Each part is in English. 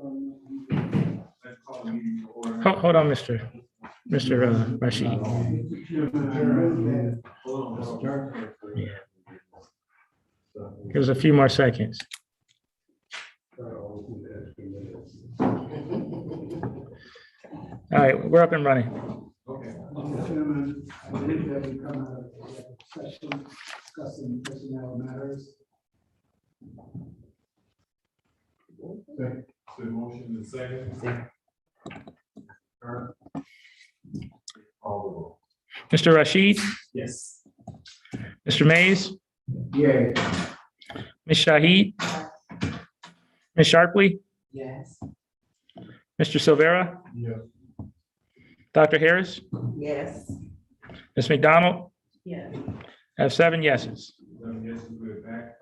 Hold on, Mr. Rashid. Yeah. Give us a few more seconds. All right, we're up and running. Okay. Mr. Chairman, I believe that we come out of session discussing personnel matters. So motion and second. Mr. Rashid, Yes. Mr. Mays, Yay. Ms. Shahid, Ms. Sharpley, Yes. Mr. Silvera, Yeah. Dr. Harris, Yes. Ms. McDonald. Yes. I have 7 yeses. Yes, we're back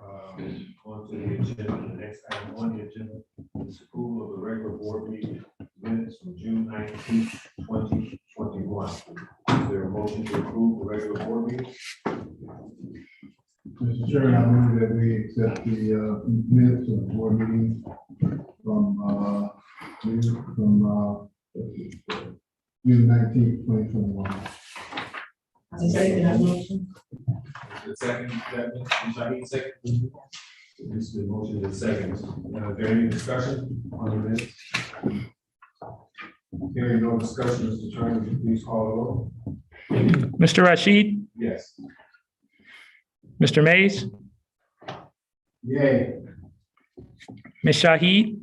onto the agenda. The next item on the agenda is approval of the regular board meeting minutes from June 19th, 2021. Is there a motion to approve the regular board meeting? Mr. Chairman, I move that we accept the minutes of the board meeting from June 19th, 2021. I second that motion. The second, second. This is the motion in second. Is there any discussion on the minutes? Hearing no discussion, Mr. Turner, would you please call the roll? Mr. Rashid, Yes. Mr. Mays, Yay. Ms. Shahid,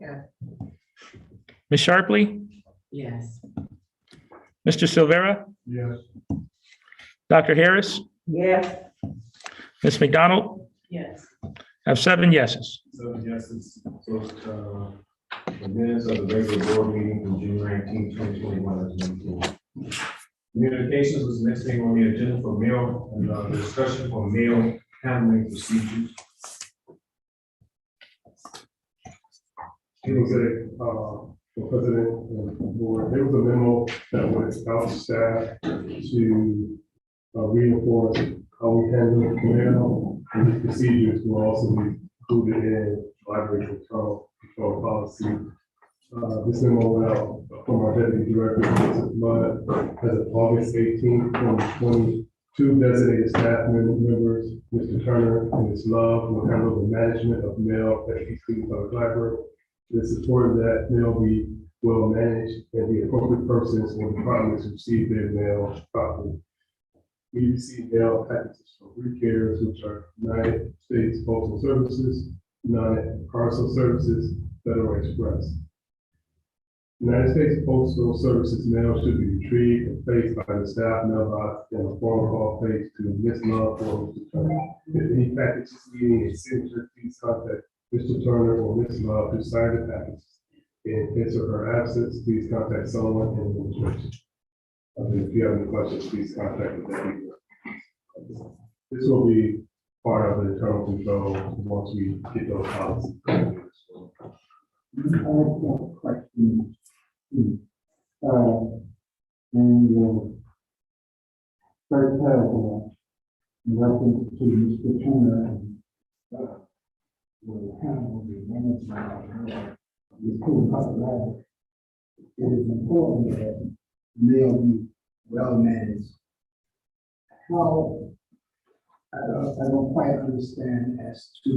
Yeah. Ms. Sharpley, Yes. Mr. Silvera, Yes. Dr. Harris, Yes. Ms. McDonald. Yes. I have 7 yeses. 7 yeses. So, the minutes of the regular board meeting from June 19th, 2021 is maintained. Communications was the next thing on the agenda for mail and discussion for mail handling procedures. It was the president and the board, there was a memo that went out to staff to reinforce how we handle mail, and these procedures will also be included in library control policy. This memo went out from our deputy director, Mrs. Mudd, as of August 18th, 2020. 2 designated staff members, Mr. Turner and Ms. Love, will handle the management of mail at the East Cleveland Public Library. It is important that mail be well managed and the appropriate persons or departments receive their mail properly. We receive mail packages from 3 carriers, which are United States Postal Services, United Parcel Services, Federal Express. United States Postal Services mail should be retrieved and placed by the staff mailbox and a phone call placed to Ms. Love or Mr. Turner. If any package is needing a signature, please contact Mr. Turner or Ms. Love to sign the package. In his or her absence, please contact someone in the administration. If you have any questions, please contact the deputy. This will be part of the internal control once we get those policies. I have a question. In the third paragraph, in reference to Mr. Turner, will handle the management of the school public library. It is important that mail be well managed. How, I don't quite understand as to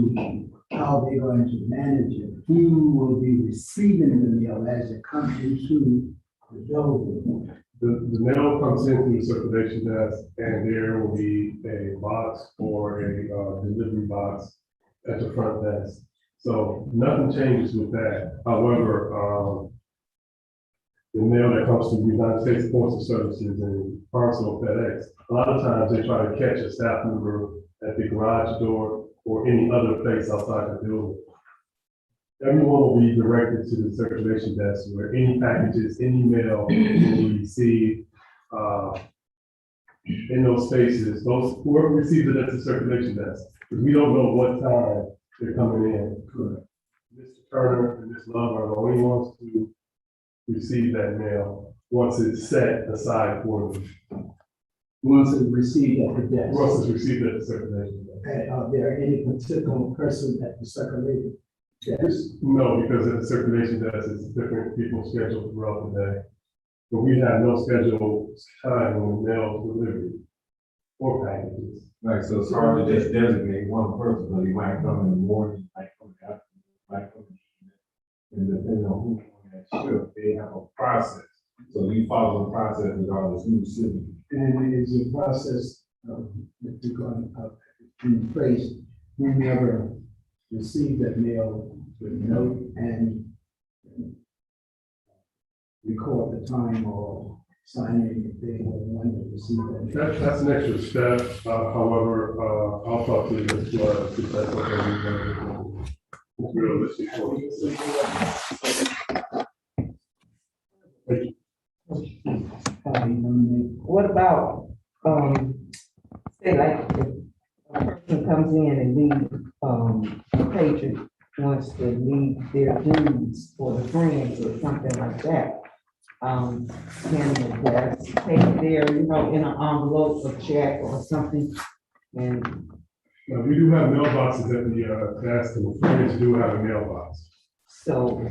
how they're going to manage it. Who will be receiving the mail as it comes into the building? The mail comes in through the circulation desk, and there will be a box or a delivery box at the front desk. So nothing changes with that. However, the mail that comes from the United States Postal Services and Parcel FedEx, a lot of times they try to catch a staff member at the garage door or any other place outside the building. Everyone will be directed to the circulation desk where any packages, any mail will be received in those spaces. Whoever receives it at the circulation desk, because we don't know what time they're coming in. Correct. Mr. Turner and Ms. Love are the only ones to receive that mail once it's set aside for them. Once it's received at the desk. Once it's received at the circulation desk. Are there any particular person at the circulation No, because at the circulation desk, it's different people scheduled throughout the day. But we have no scheduled time on mail delivery or packages. Right, so it's hard to just designate one person, but he might come in the morning, might come in the afternoon, might come in the evening. And depending on who's on that shift, they have a process. So you follow the process regardless who's sitting. And is the process, if you're going, in place, we never received that mail with note and record the time or sign in if they were one to receive that. That's an extra step, however, I'll talk to the employer, if that's okay. It's realistic. What about, say like, if a person comes in and leaves, a patron wants to leave their dues for the friends or something like that. Can the desk take it there, you know, in an envelope or check or something? And Now, we do have mailboxes at the desk, and the friends do have a mailbox. so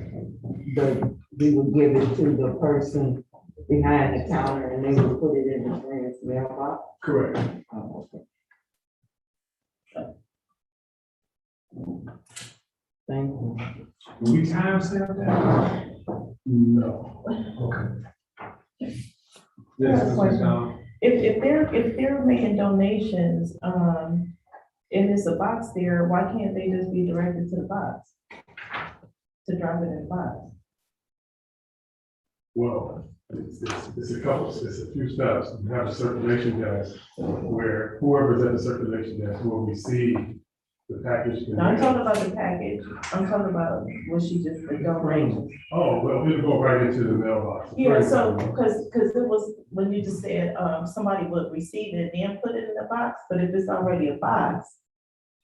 we would give it to the person behind the counter and they would put it in the friend's mailbox? Correct. Oh, okay. Thank you. Do we timestamp that? No. Okay. Yes, Mr. McDonald. If they're making donations, and it's a box there, why can't they just be directed to the box? To drop it in the box? Well, it's a few steps. You have a circulation desk where whoever's at the circulation desk will receive the package. No, I'm talking about the package, I'm talking about what she just, the donation. Oh, well, it'll go right into the mailbox. Yeah, so, cause it was, when you just said, somebody would receive it and then put it in the box, but if it's already a box,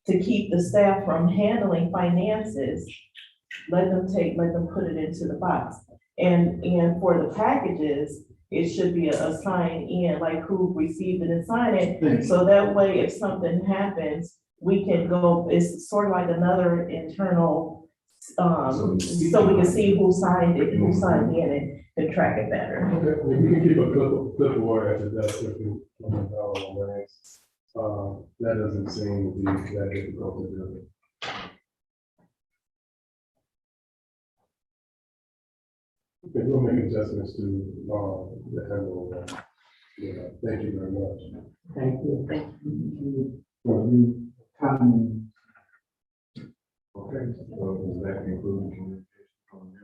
to keep the staff from handling finances, let them put it into the box. And for the packages, it should be a sign in, like who received it and sign it. So that way, if something happens, we can go, it's sort of like another internal, so we can see who signed it, who signed in and track it better. Okay, we can keep a clipboard at the desk if you that doesn't seem to be that difficult to do. Okay, we'll make adjustments to the handle of that. Yeah, thank you very much. Thank you. For you, comment. Okay, so does that conclude communication from the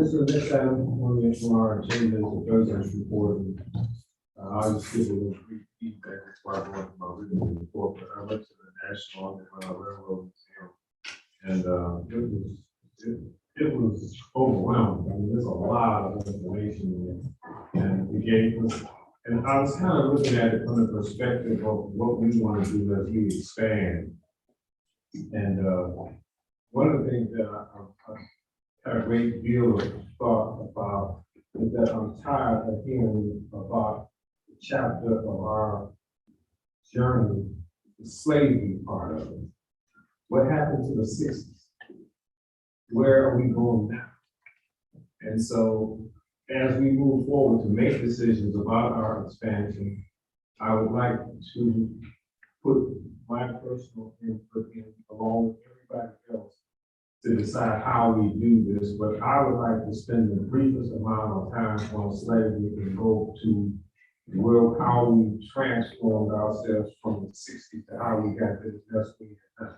So next item on our agenda is the president's report. I'll just give a little brief feedback as far as what my written report, but I went to the National Railroad Museum. And it was overwhelming. I mean, there's a lot of information there. And it gave us, and I was kind of looking at it from the perspective of what we want to do as we expand. And one of the things that I had a great deal of thought about is that I'm tired of hearing about the chapter of our journey, the slavery part of it. What happened to the 60s? Where are we going now? And so as we move forward to make decisions about our expansion, I would like to put my personal input in along with everybody else to decide how we do this, but I would like to spend the briefest amount of time on slavery and go to the world, how we transformed ourselves from the 60s to how we got to the best we had.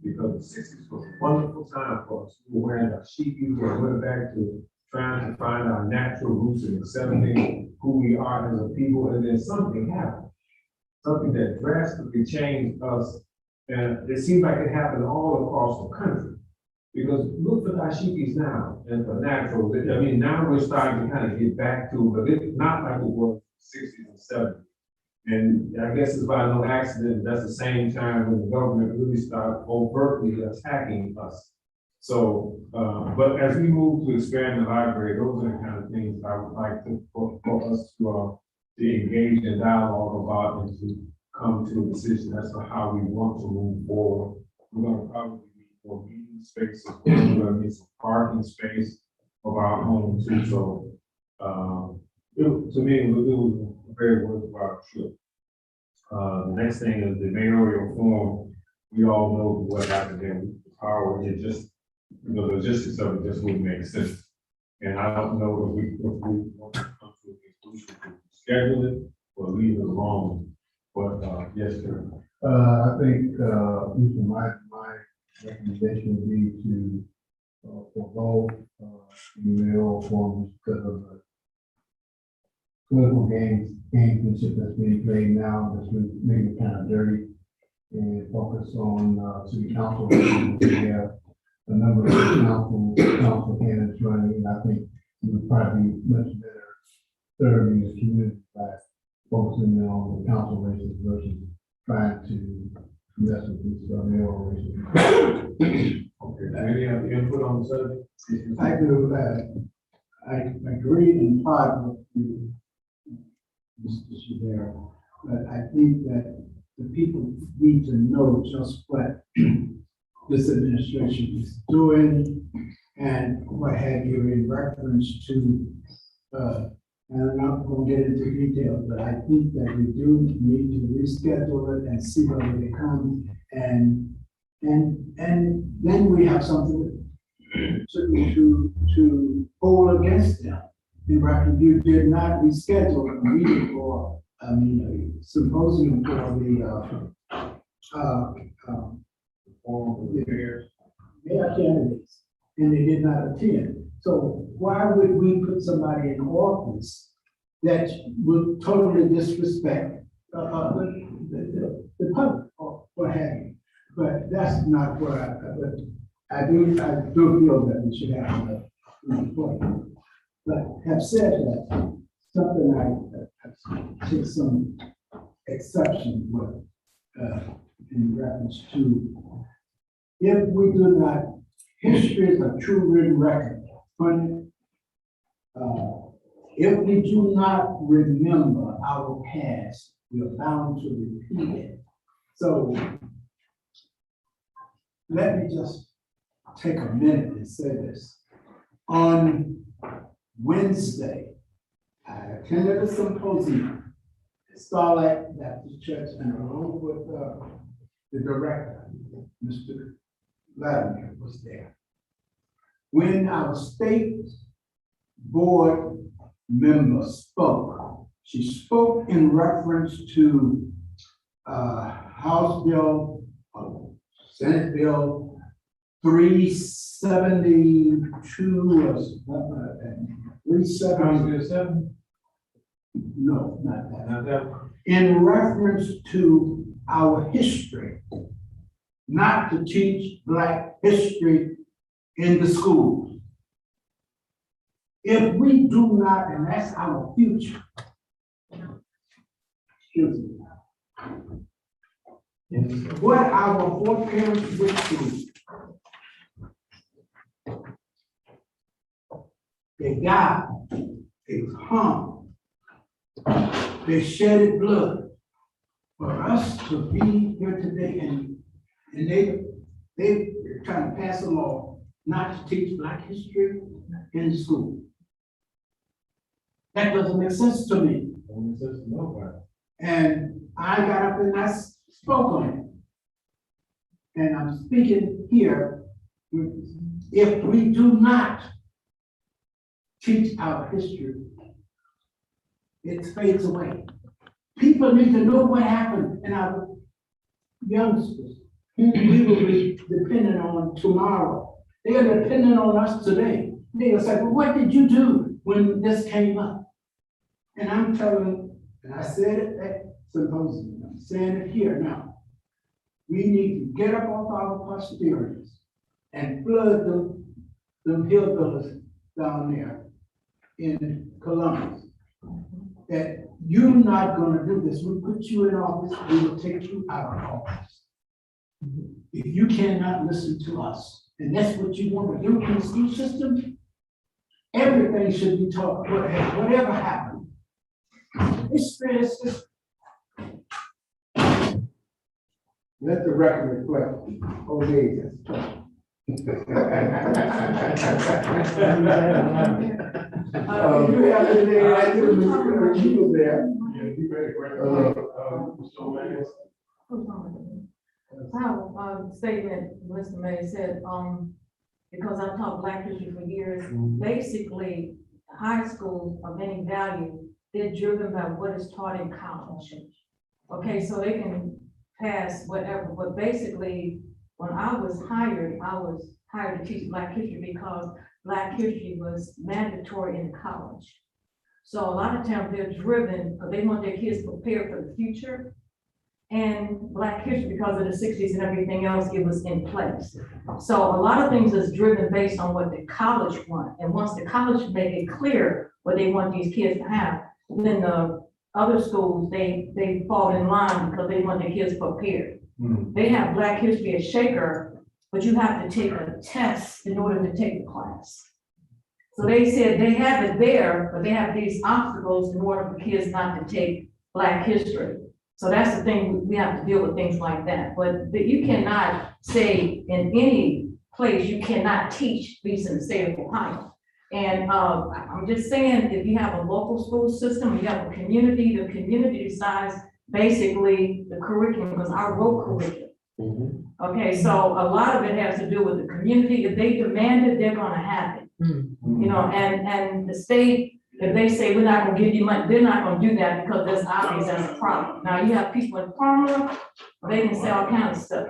Because the 60s was a wonderful time for us. We were wearing our sheepy, we went back to trying to find our natural roots and accepting who we are as a people, and then something happened. Something that drastically changed us, and it seemed like it happened all across the country. Because look for our sheepies now, and for natural, I mean, now we're starting to kind of get back to, but it's not like it was 60s and 70s. And I guess it's by no accident, that's the same time when the government really started overtly attacking us. So, but as we move to expand the library, those are the kind of things I would like to, for us to engage in dialogue about and to come to a decision as to how we want to move forward. We're gonna probably need more meeting space, we're gonna need some parking space of our own too, so, to me, it was a very worthwhile trip. The next thing is the mayoral forum. We all know what happened there with the power, it just, the logistics of it just wouldn't make sense. And I don't know if we want to come to a conclusion to schedule it or leave it alone. But, yes, sir. I think, my recommendation would be to, forego, email forms because of the political gamesmanship that's being played now, that's making it kind of dirty, and focus on, city council. We have a number of council candidates running, and I think it would probably be much better serving the community by focusing on the council races versus trying to mess with these mayoral races. Okay, any other input on the subject? I do, I agree in part with you, Mr. Shabir, but I think that the people need to know just what this administration is doing and what have you in reference to, and I'm not going to get into details, but I think that we do need to reschedule it and see whether they come, and then we have something to hold against them. In reference, you did not reschedule a meeting or a symposium for the mayor candidates, and they did not attend. So why would we put somebody in office that would totally disrespect the public or what have you? But that's not what I do feel that we should have a report. But have said that, something I take some exception with in reference to, if we do not, history is a true written record. If we do not remember our past, we are bound to repeat it. So let me just take a minute and say this. On Wednesday, I attended a symposium at Starlight Baptist Church, and along with the director, Mr. Vladimir, was there. When our state board member spoke, she spoke in reference to House Bill, Senate Bill 372 or 377. No, not that. Not that. In reference to our history, not to teach Black history in the schools. If we do not, and that's our future. Excuse me. What our foreparents went through. They died, they was hung, they shedded blood. For us to be here today, and they're trying to pass a law not to teach Black history in school. That doesn't make sense to me. Only says nobody. And I got up and I spoke on it. And I'm speaking here, if we do not teach our history, it fades away. People need to know what happened in our youngsters, who we will be dependent on tomorrow. They are dependent on us today. They will say, well, what did you do when this came up? And I'm telling, and I said it at symposium, I'm saying it here now. We need to get up off our posterities and flood them hillbillies down there in Columbus. That you're not gonna do this. We put you in office, we will take you out of office. If you cannot listen to us, and that's what you want to do in the school system, everything should be taught, whatever happened. History is just Let the record reflect, Jose is. You have anything to add to Mr. He was there. Yeah, you better grab so many. Statement Mr. May said, because I've taught Black history for years, basically, high schools of any value, they're driven by what is taught in college. Okay, so they can pass whatever, but basically, when I was hired to teach Black history because Black history was mandatory in college. So a lot of times they're driven, because they want their kids prepared for the future. And Black history, because of the 60s and everything else, it was in place. So a lot of things is driven based on what the college want. And once the college make it clear what they want these kids to have, then the other schools, they fall in line because they want their kids prepared. They have Black history as Shaker, but you have to take a test in order to take the class. So they said they have it there, but they have these obstacles in order for kids not to take Black history. So that's the thing, we have to deal with things like that. But you cannot say in any place, you cannot teach these in the state of Ohio. And I'm just saying, if you have a local school system, you have a community, the community decides basically the curriculum, because I wrote curriculum. Okay, so a lot of it has to do with the community. If they demand it, they're gonna have it. You know, and the state, if they say we're not gonna give you money, they're not gonna do that because that's obvious as a problem. Now you have people in Palmer, they can say all kinds of stuff.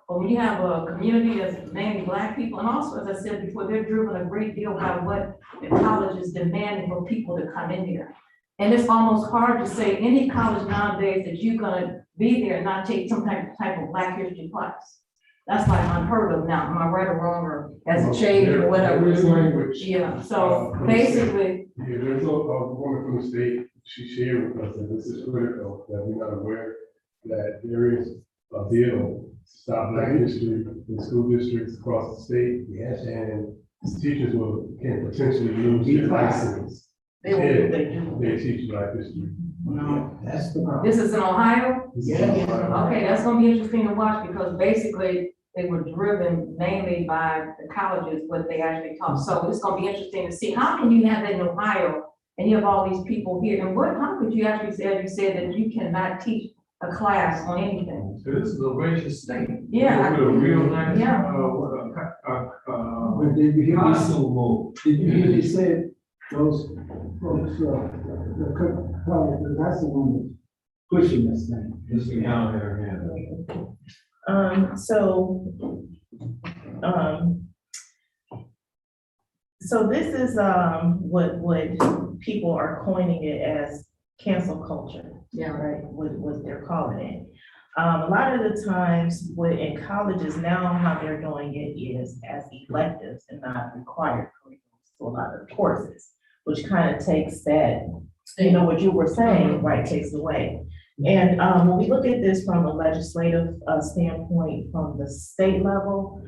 But when you have a community that's mainly Black people, and also, as I said before, they're driven a great deal by what the college is demanding for people to come in here. And it's almost hard to say any college nowadays that you're gonna be there and not take some type of Black history class. That's like unheard of now. Am I right or wrong, or has it changed or whatever? There is language. Yeah, so basically, Yeah, there's a woman from the state, she shared with us that this is critical, that we're not aware that there is a bill to stop Black history in school districts across the state. Yes. And teachers can potentially lose their license. They will do, they do. They teach Black history. No. That's the problem. this is in Ohio? This is Yeah. Okay, that's gonna be interesting to watch, because basically they were driven mainly by the colleges, what they actually taught. So it's gonna be interesting to see, how can you have that in Ohio and you have all these people here? And how could you actually say, as you said, that you cannot teach a class on anything? So this is a racist state. Yeah. With a real nice, Yeah. But did you hear me? costume mode. Did you hear me say those folks, that's the one that's pushing this thing. This is down there, So this is, what people are coining it as cancel culture. Yeah. Right, what they're calling it. A lot of the times, in colleges now, how they're doing it is as electives and not required curriculums to a lot of courses, which kind of takes that, what you were saying, right, takes away. And when we look at this from a legislative standpoint, from the state level,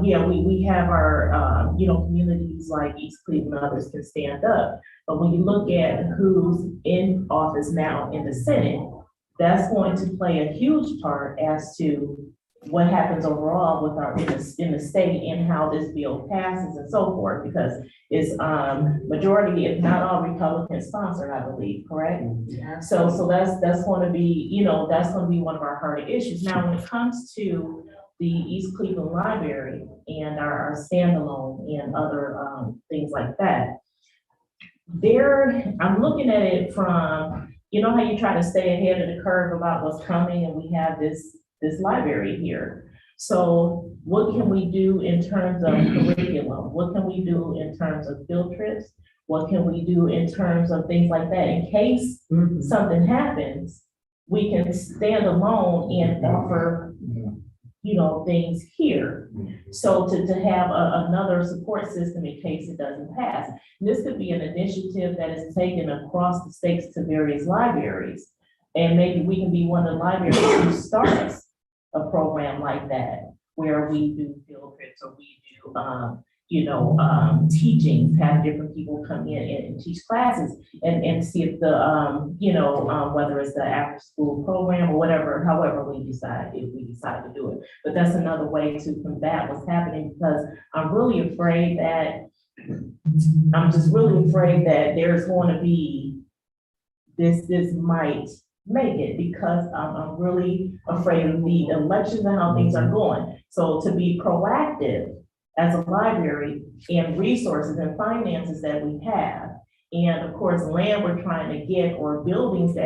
we have our, communities like East Cleveland and others can stand up. But when you look at who's in office now in the Senate, that's going to play a huge part as to what happens overall with our, in the state, and how this bill passes and so forth, because it's majority, if not all, Republican sponsored, I believe, correct? Yeah. So that's going to be, that's going to be one of our harder issues. Now, when it comes to the East Cleveland Library and our standalone and other things like that, I'm looking at it from, how you try to stay ahead of the curve about what's coming, and we have this library here. So what can we do in terms of curriculum? What can we do in terms of field trips? What can we do in terms of things like that? In case something happens, we can stand alone and offer, things here. So to have another support system in case it doesn't pass. And this could be an initiative that is taken across the states to various libraries. And maybe we can be one of the libraries who starts a program like that, where we do field trips, or we do, teachings, have different people come in and teach classes and see if the, whether it's the after-school program or whatever, however we decide, if we decide to do it. But that's another way to combat what's happening, because I'm just really afraid that there's going to be this might make it, because I'm really afraid of the elections and how things are going. So to be proactive as a library and resources and finances that we have, and of course, land we're trying to get, or buildings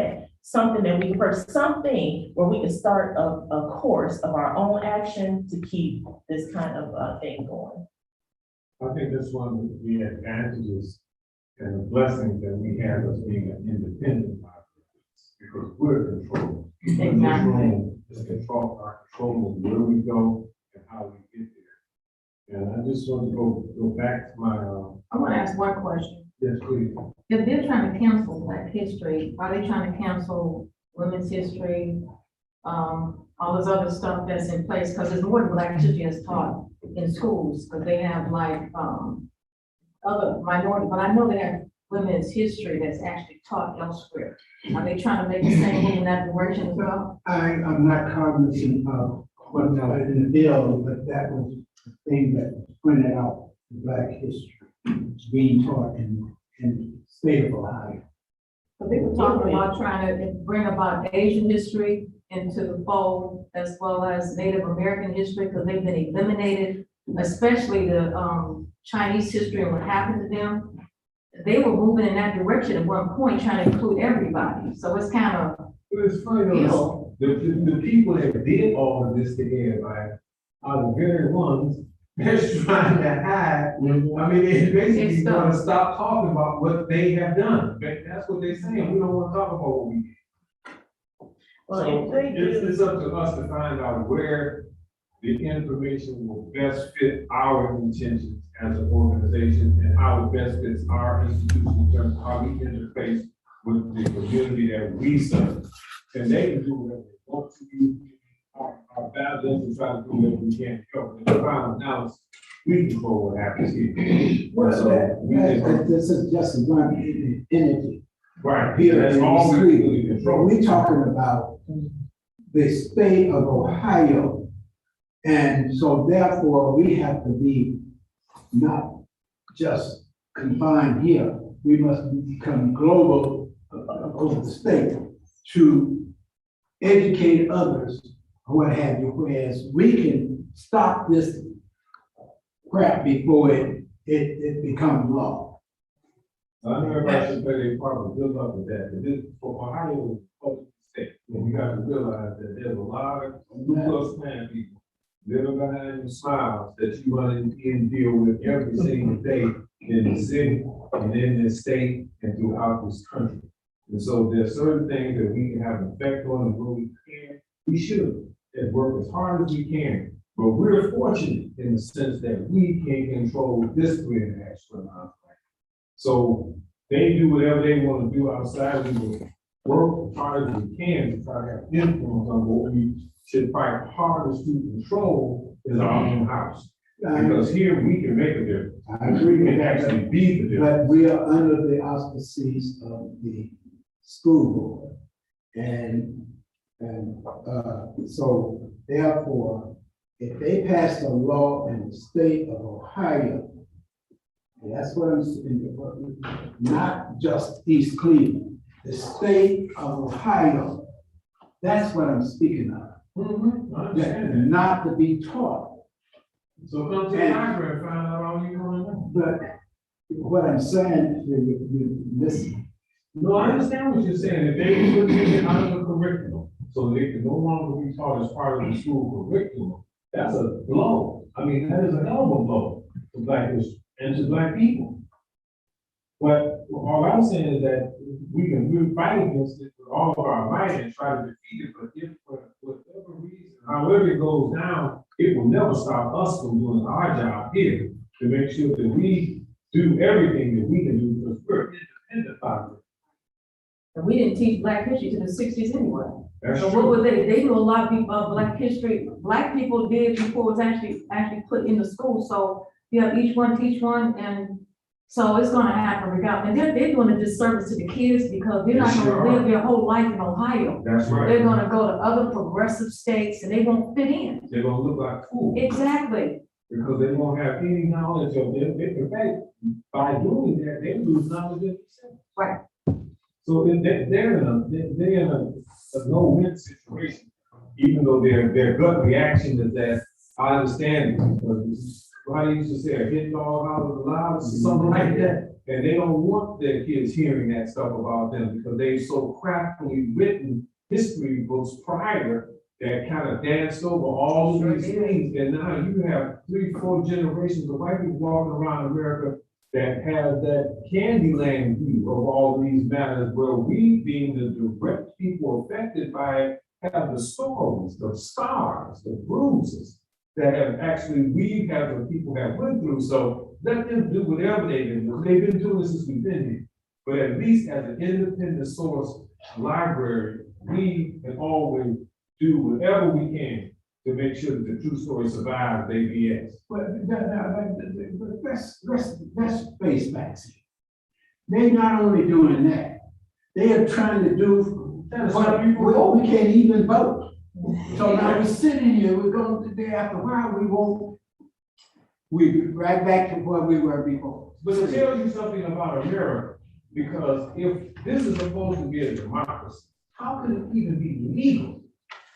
something that we can purchase, something where we can start a course of our own action to keep this kind of thing going. I think that's one of the advantages and the blessings that we have as being an independent library, because we're controlled. People in this room is control of where we go and how we get there. And I just want to go back to my, I want to ask one question. yes, please. If they're trying to cancel Black history, are they trying to cancel women's history? All this other stuff that's in place, because there's more Black history is taught in schools, because they have like, other minority, but I know they have women's history that's actually taught elsewhere. Are they trying to make the same move in that direction as well? I'm not cognizant of what's in the bill, but that was the thing that was pointed out, Black history being taught in the state of Ohio. But they were talking about trying to bring about Asian history into the fold, as well as Native American history, because they've been eliminated, especially the Chinese history and what happened to them. They were moving in that direction at one point, trying to include everybody. So it's kind of, But it's funny, though, the people that did all of this to everybody are the very ones that's trying to hide. I mean, they basically want to stop talking about what they have done. That's what they're saying. We don't want to talk about what we did. Well, So if they do- it's up to us to find out where the information will best fit our intentions as an organization, and how it best fits our institution in terms of how we interface with the community that we serve. And they can do whatever they want to do. Our battle is to try to do whatever we can to help. In the final analysis, we control what happens here. This is just one entity. Right. Here That's in all the we street. really control. We're talking about the state of Ohio. And so therefore, we have to be not just confined here. We must become global over the state to educate others, what have you, whereas we can stop this crap before it becomes law. I know everybody should play their part, but good luck with that. But this, for Ohio, is a public state, and we got to realize that there's a lot of plus man people living behind the smiles that you run into and deal with every single day in the city and in this state and throughout this country. And so there's certain things that we can have an effect on, and where we can, we should, and work as hard as we can. But we're fortunate in the sense that we can control discipline action. So they do whatever they want to do outside. We will work as hard as we can to try to have influence on what we should fight hardest to control is our own house. Because here we can make a difference. I agree We with can that, actually be the difference. but we are under the auspices of the school board. And so therefore, if they pass a law in the state of Ohio, and that's what I'm saying, not just East Cleveland, the state of Ohio, that's what I'm speaking of. I understand that. Not to be taught. So come to the library and find out all you want to know. But what I'm saying, you listen, No, I understand what you're saying. If they put it out of the curriculum, so they can no longer be taught as part of the school curriculum, that's a blow. I mean, that is a hell of a blow to Black history and to Black people. But all I'm saying is that we fight against it with all of our might and try to defeat it, but if for whatever reason, however it goes down, it will never stop us from doing our job here to make sure that we do everything that we can do, because we're independent library. and we didn't teach Black history to the sixties anyway. That's So what true. was they knew a lot of people, Black history, Black people did before it was actually put in the school. So Yeah, each one teach one, and so it's gonna happen regardless. And they're doing a disservice to the kids because they're not They sure gonna are. live their whole life in Ohio. That's right. They're gonna go to other progressive states and they won't fit in. They're gonna look like fools. Exactly. Because they won't have any knowledge of them. In fact, by doing that, they lose knowledge of themselves. Right. So they're in a no-win situation, even though their gut reaction is that I understand it. Because I used to say a hit dog out of the loud, something like that. And they don't want their kids hearing that stuff about them because they've so craftily written history books prior that kind of danced over all of these things. And now you have 3-4 generations of white people walking around America that have that Candyland view of all these matters, where we, being the direct people affected by it, have the stories, the scars, the bruises that have actually, we as the people have went through. So let them do whatever they've been doing. They've been doing since we've been here. But at least as an independent source library, we can always do whatever we can to make sure that the true story survives ABS. But let's face facts. They're not only doing that, they are trying to do what we can't even vote. So now we're sitting here, we're going to day after a while, we right back to where we were before. But to tell you something about America, because if this is supposed to be a democracy, how could it even be legal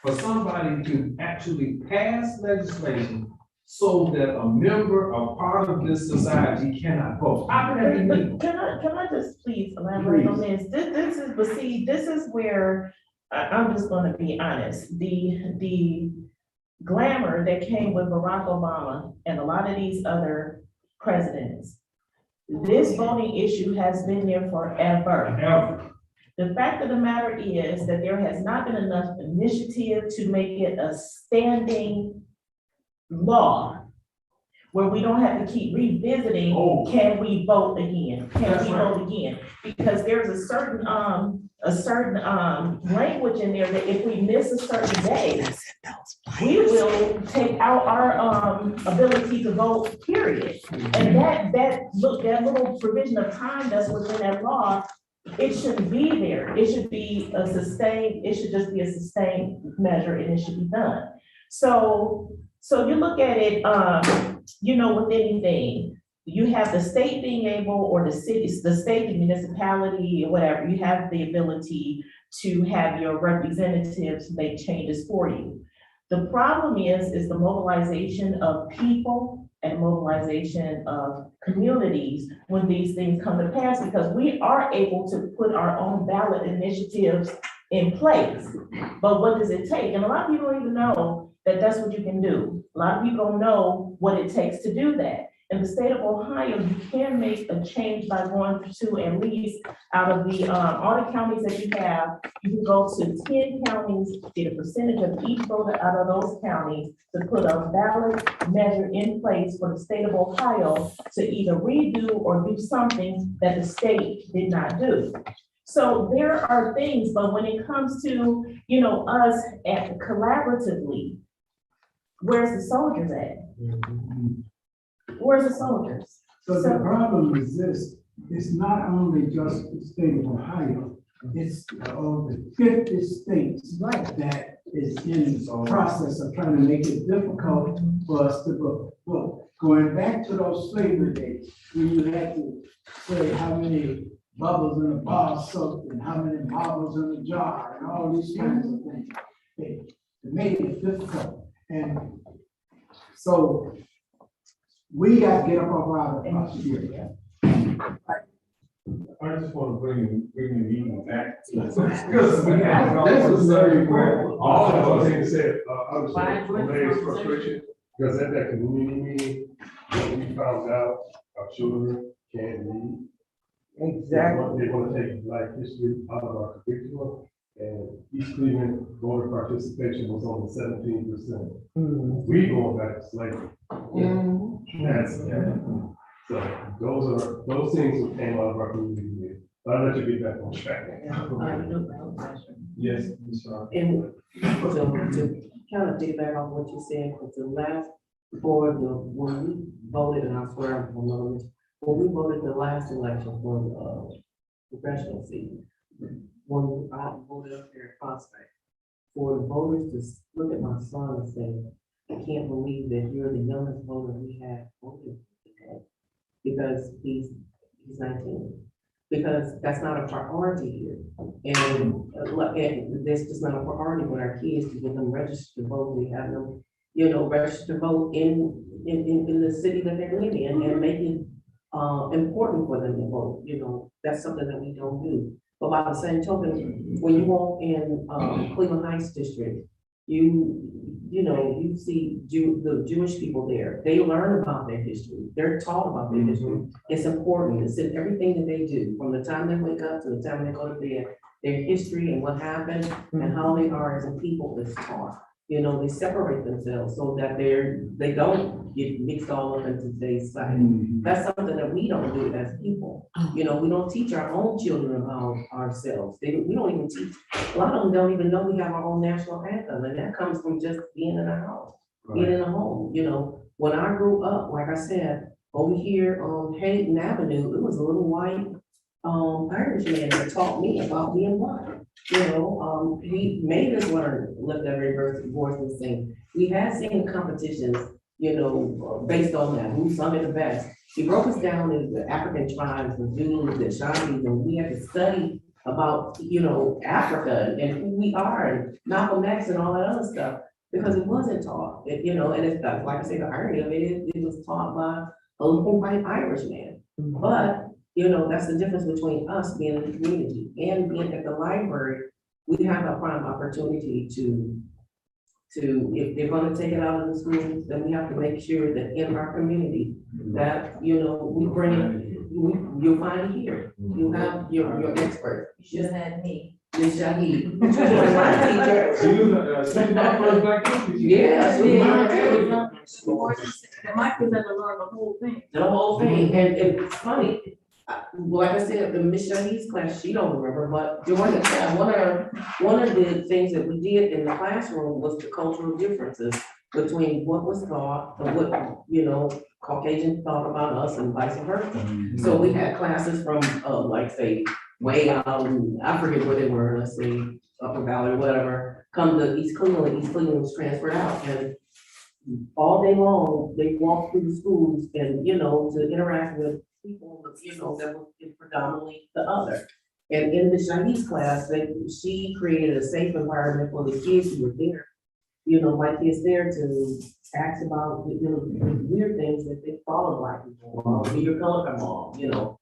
for somebody to actually pass legislation so that a member, a part of this society cannot vote? How can that be legal? Can I just please elaborate on this? This is, but see, this is where I'm just gonna be honest. The glamour that came with Barack Obama and a lot of these other presidents, this voting issue has been there forever. Ever. The fact of the matter is that there has not been enough initiative to make it a standing law where we don't have to keep revisiting, can we vote again? Can we vote again? Because there's a certain language in there that if we miss a certain day, we will take out our ability to vote, period. And that little provision of time that's within that law, it shouldn't be there. It should be a sustained, it should just be a sustained measure and it should be done. So you look at it, with anything, you have the state being able, or the cities, the state, the municipality, or whatever, you have the ability to have your representatives make changes for you. The problem is the mobilization of people and mobilization of communities when these things come to pass, because we are able to put our own ballot initiatives in place. But what does it take? And a lot of people don't even know that that's what you can do. A lot of people don't know what it takes to do that. In the state of Ohio, you can make a change by going to at least out of the, all the counties that you have, you can go to 10 counties, get a percentage of each voter out of those counties to put a ballot measure in place for the state of Ohio to either redo or do something that the state did not do. So there are things, but when it comes to, us at collaboratively, where's the soldiers at? Where's the soldiers? So the problem is this, it's not only just the state of Ohio, it's all the 50 states that is in the process of trying to make it difficult for us to vote. Well, going back to those slavery days, when you had to say how many bubbles in a bar soap and how many marbles in a jar and all these kinds of things. It made it difficult. And so we got to get up off our here. I just want to bring the meeting back. This is very important. All of us said, understand Renee's frustration, because at that community meeting, when we found out our children can't read. Exactly. They want to take Black history out of our curriculum, and East Cleveland voter participation was only 17%. We going back to slavery. That's, so those things that came out of our community meeting. But I'll let you get back on track. Yes, Ms. Shaw. And so to kind of piggyback on what you said, with the last when we voted, and I swear I'm gonna miss, when we voted the last election for the congressional seat, when I voted up there at Prospect, for the voters to look at my son and say, I can't believe that you're the youngest voter we have voted today, because he's 19. Because that's not a priority here. And this is not a priority with our kids to get them registered to vote. We have them, registered to vote in the city that they're living in and make it important for them to vote. That's something that we don't do. But by the same token, when you walk in Cleveland Heights district, you see the Jewish people there. They learn about their history. They're taught about their history. It's important. It's in everything that they do, from the time they wake up to the time they go to bed. Their history and what happened and how they are as a people is taught. They separate themselves so that they don't get mixed all up into today's society. That's something that we don't do as people. We don't teach our own children about ourselves. We don't even teach, a lot of them don't even know we have our own national anthem, and that comes from just being in a house, being in a home. When I grew up, like I said, over here on Hayden Avenue, it was a little white Irishman that taught me about being white. He made us learn, lift every voice and sing. We had singing competitions, based on that, who sung it the best. He broke us down into the African tribes, the Zulus, the Shantis, and we had to study about, Africa and who we are, and Malcolm X and all that other stuff, because it wasn't taught. And it's like I say, the irony of it was taught by a little white Irishman. But that's the difference between us being in the community and being at the library. We have a prime opportunity to, if they're gonna take it out of the schools, then we have to make sure that in our community, that, we bring it, you'll find it here. You have your expert. You should have had me. Ms. Shahid. She was my first black teacher. Yeah, she The mic was at the learn the whole thing. the whole thing, and it's funny. Like I said, the Miss Shahid's class, she don't remember, but during the class, one of the things that we did in the classroom was the cultural differences between what was taught and what, Caucasian thought about us and vice versa. So we had classes from, like say, way out, I forget where they were, let's say, Upper Valley or whatever, come to East Cleveland. East Cleveland was transferred out, and all day long, they walked through the schools and, to interact with people, that were predominantly the other. And in the Chinese class, she created a safe environment for the kids who were there. My kids there to ask about, the weird things that they thought of Black people, where your color come on,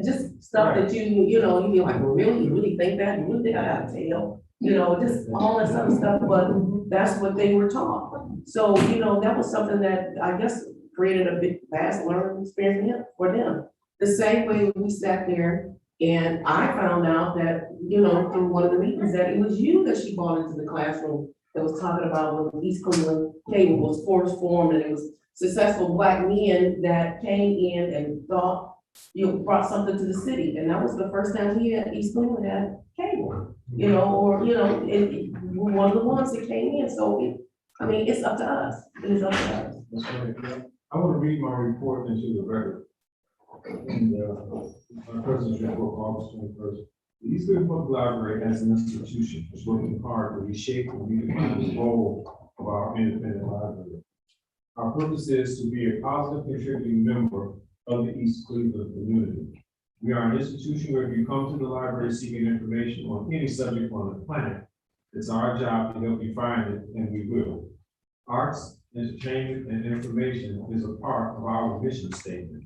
just stuff that you be like, well, really, you really think that? You really think I got a tail? Just all this other stuff, but that's what they were taught. So, that was something that I guess created a big, vast learning experience for them. The same way we sat there and I found out that, through one of the meetings, that it was you that she brought into the classroom that was talking about when East Cleveland Cable was first formed, and it was successful Black men that came in and thought, brought something to the city. And that was the first time we at East Cleveland had cable, and we're one of the ones that came in. So, it's up to us. It is up to us. That's right. I want to read my report into the record. And my president's report, August 21st. The East Cleveland Public Library as an institution is working hard to reshape and redefine the role of our independent library. Our purpose is to be a positive contributing member of the East Cleveland community. We are an institution where if you come to the library seeking information on any subject on the planet, it's our job to help you find it, and we will. Arts, entertainment, and information is a part of our mission statement.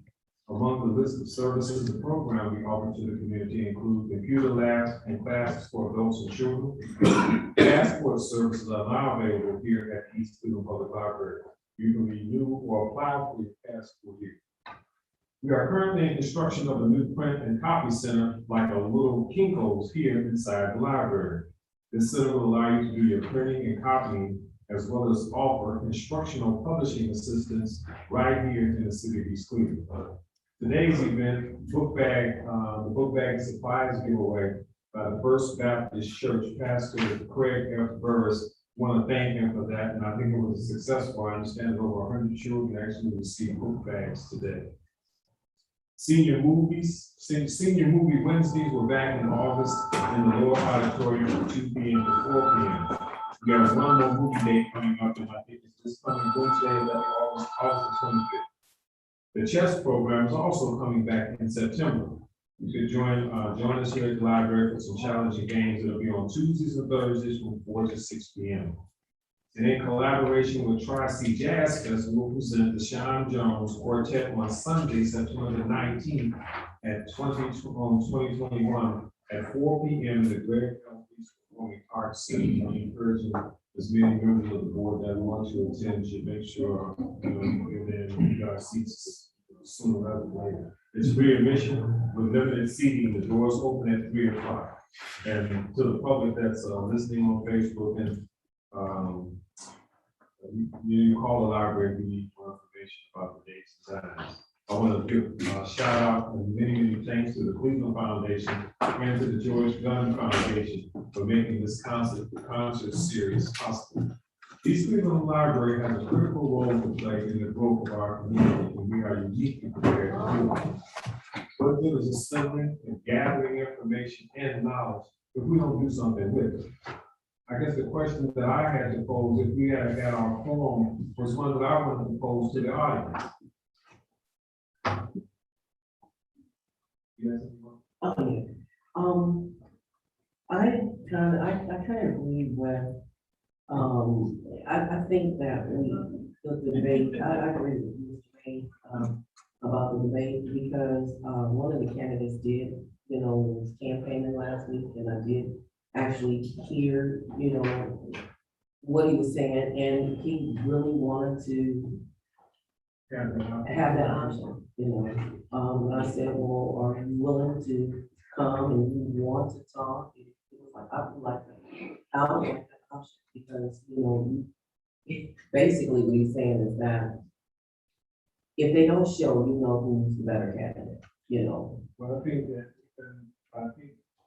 Among the list of services and programs we offer to the community include computer labs and classes for adults and children. Passport services are now available here at the East Cleveland Public Library. You can renew or apply for your passport here. We are currently in construction of a new print and copy center, like a little Kinko's here inside the library. This center will allow you to do your printing and copying, as well as offer instructional publishing assistance right here in the city of East Cleveland. Today's event, the book bag supplies giveaway by the First Baptist Church Pastor Craig F. Burris Want to thank him for that, and I think it was successful. I understand over 100 children actually received book bags today. Senior movie Wednesdays were back in August in the lower auditorium from 2 p.m. to 4 p.m. We have one more movie date coming up, and I think it's this coming Wednesday, August 25th. The chess program is also coming back in September. You could join us here at the library for some challenging games. It'll be on Tuesdays and Thursdays from 4 to 6 p.m. And in collaboration with Tri-C Jazz Fest, we'll present the Sean Jones Quartet on Sunday, September the 19th at 2021 at 4 p.m. in the Greater Performing Arts Center. I'm encouraging as many members of the board that want to attend should make sure you get in seats sooner rather than later. It's free admission with limited seating. The doors open at 3 o'clock. And to the public that's listening on Facebook and you call the library if you need more information about the dates and times. I want to give a shout out and many thanks to the Cleveland Foundation and to the George Gunn Foundation for making this concert series possible. East Cleveland Library has a critical role to play in the growth of our community, and we are uniquely prepared to do it. What good is assembling and gathering information and knowledge if we don't do something with it? I guess the question that I had to pose, if we had our forum, was one that I wanted to pose to the audience. Yes. I kind of agree with, I think that the debate, I agree with Mr. May, about the debate, because, one of the candidates did, was campaigning last week, and I did actually hear, what he was saying, and he really wanted to have that option, And I said, well, are you willing to come and you want to talk? It was like, I would like that option, because, basically what he's saying is that if they don't show, who's the better candidate, Well, I think that,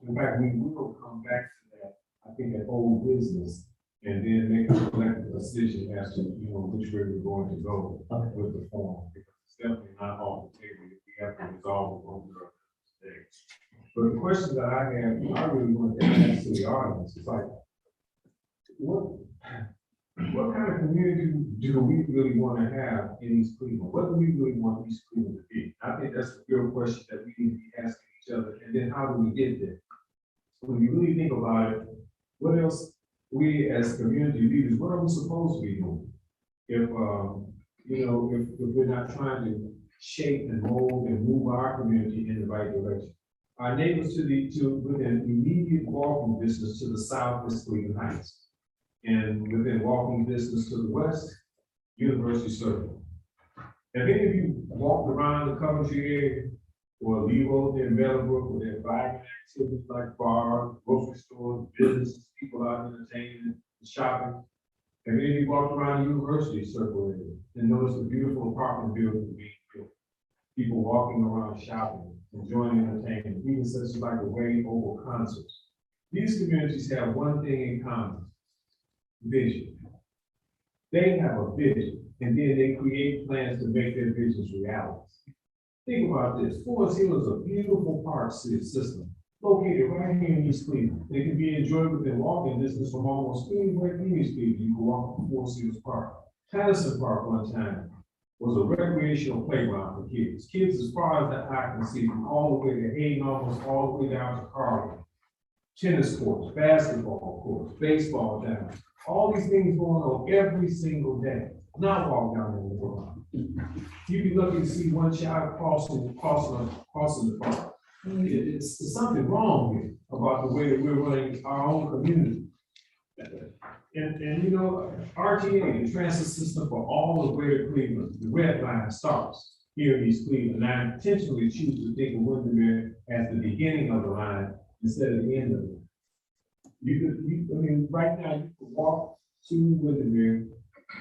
in fact, we will come back to that. I think that whole business, and then make a collective decision as to, which way we're going to go with the form. Because it's definitely not off the table if we have to resolve it over today. But the question that I have, I really want to ask to the audience is like, what kind of community do we really want to have in East Cleveland? What do we really want East Cleveland to be? I think that's the real question that we need to be asking each other. And then how do we get there? When you really think about it, what else we as community leaders, what are we supposed to be doing? If if we're not trying to shape and mold and move our community in the right direction. Our neighbors within immediate walking distance to the south is Cleveland Heights. And within walking distance to the west, University Circle. Have any of you walked around the Coventry area or Levo in Meadowbrook where they're buying activities like bars, grocery stores, businesses, people out entertaining and shopping? Have any of you walked around the University Circle area and noticed the beautiful apartment buildings being built? People walking around shopping, enjoying entertainment, even such as like a Wade Oval concerts. These communities have one thing in common: vision. They have a vision, and then they create plans to make their visions realities. Think about this. Forest Hill is a beautiful park system located right here in East Cleveland. It can be enjoyed within walking distance from almost anywhere in East Cleveland. You can walk from Forest Hills Park. Patterson Park one time was a recreational playground for kids. Kids as far as the eye can see, from all the way to Hayden, almost all the way down to Carver. Tennis courts, basketball courts, baseball down. All these things going on every single day. Not walk down in the world. You'd be lucky to see one child crossing the park. It's something wrong here about the way that we're running our own community. And RTA, the transit system for all of Greater Cleveland, the red line starts here in East Cleveland. And I intentionally choose to think of Windermere as the beginning of the line instead of the end of it. Right now you can walk to Windermere.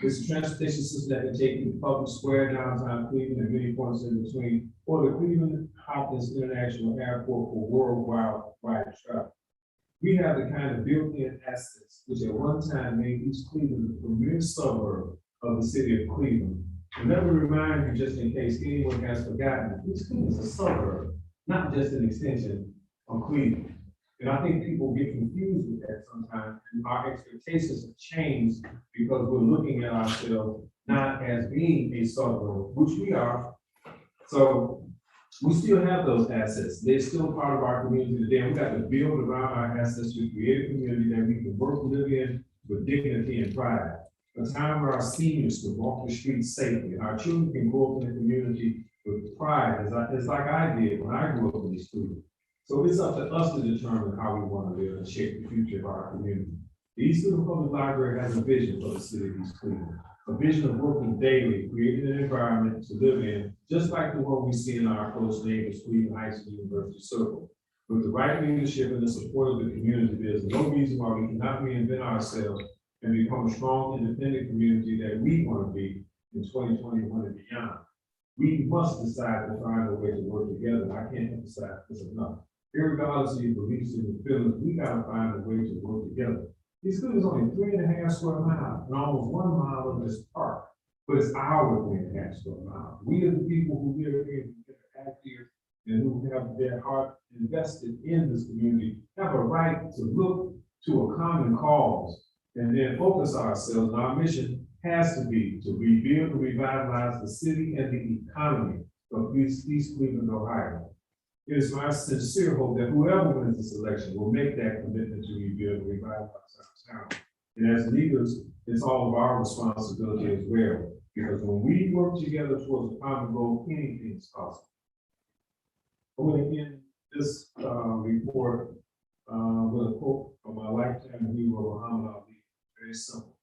It's a transportation system that can take you to Public Square, downtown Cleveland, and many points in between, or the Cleveland Hopkins International Airport for worldwide travel. We have the kind of built-in assets which at one time made East Cleveland the premier suburb of the city of Cleveland. And let me remind you, just in case anyone has forgotten, East Cleveland is a suburb, not just an extension of Cleveland. And I think people get confused with that sometimes, and our expectations have changed because we're looking at ourselves not as being a suburb, which we are. So we still have those assets. They're still part of our community today. We got to build around our assets to create a community that we can work, live in with dignity and pride. A time where our seniors can walk the streets safely, our children can grow up in the community with pride, as like I did when I grew up in the school. So it's up to us to determine how we want to live and shape the future of our community. The East Cleveland Public Library has a vision for the city of East Cleveland, a vision of working daily, creating an environment to live in, just like the one we see in our close neighbors, Cleveland Heights and University Circle. With the right leadership and the support of the community, there's no reason why we cannot reinvent ourselves and become a strong, independent community that we want to be in 2021 and beyond. We must decide to find a way to work together. I can't emphasize this enough. Irregardless of your beliefs and your feelings, we gotta find a way to work together. East Cleveland is only 3.5 square miles and almost 1 mile of this park, but it's our 3.5 square miles. We are the people who live here, who are here, and who have their heart invested in this community, have a right to look to a common cause and then focus ourselves. And our mission has to be to rebuild and revitalize the city and the economy of East Cleveland, Ohio. It is my sincere hope that whoever wins this election will make that commitment to rebuild and revitalize our town. And as leaders, it's all of our responsibility as well, because when we work together towards a common goal, anything is possible. I'm going to end this report with a quote from my lifetime hero, Muhammad Ali. Very simple.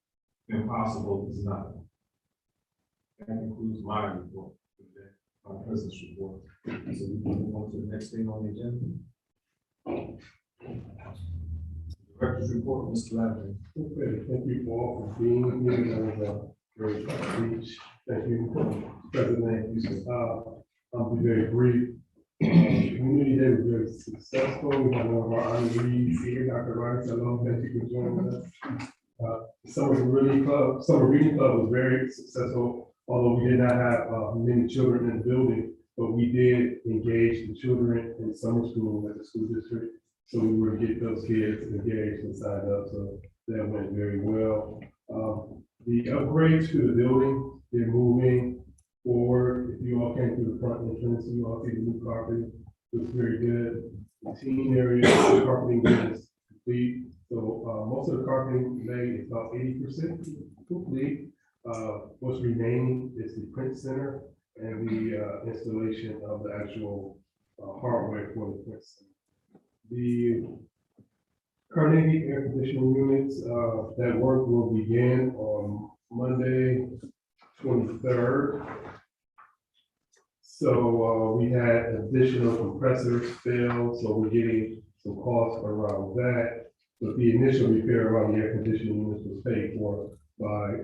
Impossible is nothing. That concludes my report for today, my president's report. So we can move on to the next thing on the agenda. Director's report, Mr. Lavin. Okay, thank you all for being here. That was a great speech. Thank you, President Houston. I'll be very brief. Community Day was very successful. We had one of our honorees here, Dr. Rice. Hello, thank you for joining us. Summer Reading Club was very successful, although we did not have many children in the building, but we did engage the children in summer school at the school district. So we were to get those kids engaged and signed up, so that went very well. The upgrades to the building, they're moving forward. If you all came through the front entrance, you all see the new carpet, looks very good. The teen area, the carpeting is complete. So most of the carpeting today is about 80% complete. What's remaining is the print center and the installation of the actual hardware for the print center. The Carnegie air conditioning units, that work will begin on Monday, 23rd. So we had additional compressors failed, so we're getting some costs around that. But the initial repair around the air conditioning units was paid for by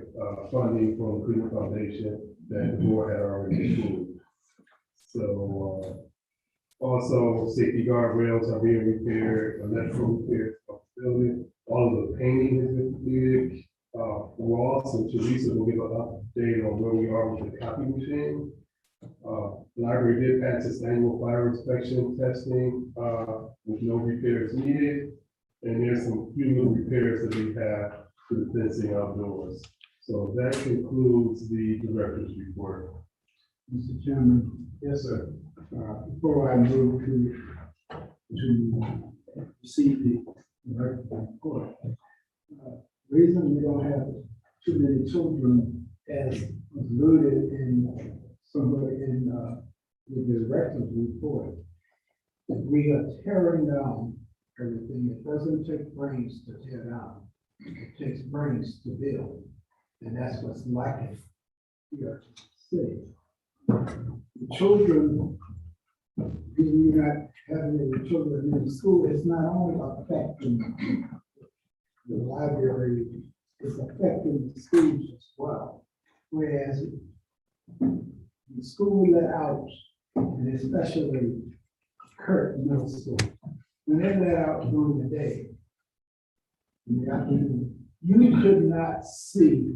funding from the Cleveland Foundation that the board had already approved. So also safety guardrails are being repaired, electrical repairs of the building, all of the painting has been completed. Ross and Teresa will give an update on where we are with the copy machine. Library did pass its annual fire inspection testing with no repairs needed. And there's some few little repairs that we have to the fencing outdoors. So that concludes the director's report. Mr. Chairman, Yes, sir. before I move to receive the director's report, reason we don't have too many children as was alluded in somebody in the director's report, that we are tearing down everything. It doesn't take brains to tear down. It takes brains to build. And that's what's lacking here to see. The children, you're not having any children in school, it's not only affecting the library, it's affecting the schools as well. Whereas the school let out, and especially Kurt Middle School, when they let out during the day, You could not see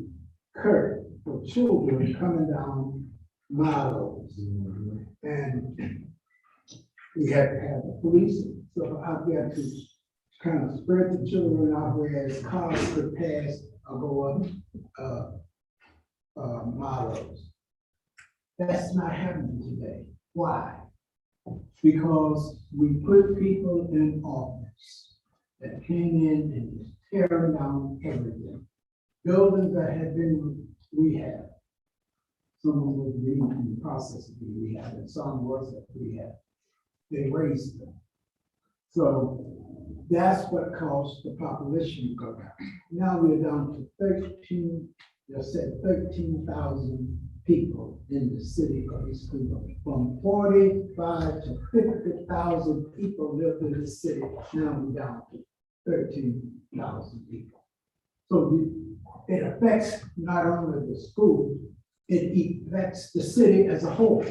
Kurt for children coming down Milos. And we had to have the police, so out there to kind of spread the children out where cars could pass or go up, Milos. That's not happening today. Why? Because we put people in office that came in and is tearing down everything. Buildings that had been rehabbed. Some was in the process of being rehabbed, and some was at rehab. They raised them. So that's what caused the population to go down. Now we're down to 13,000 people in the city of East Cleveland. From 45 to 50,000 people lived in the city. Now we're down to 13,000 people. So it affects not only the schools, it affects the city as a whole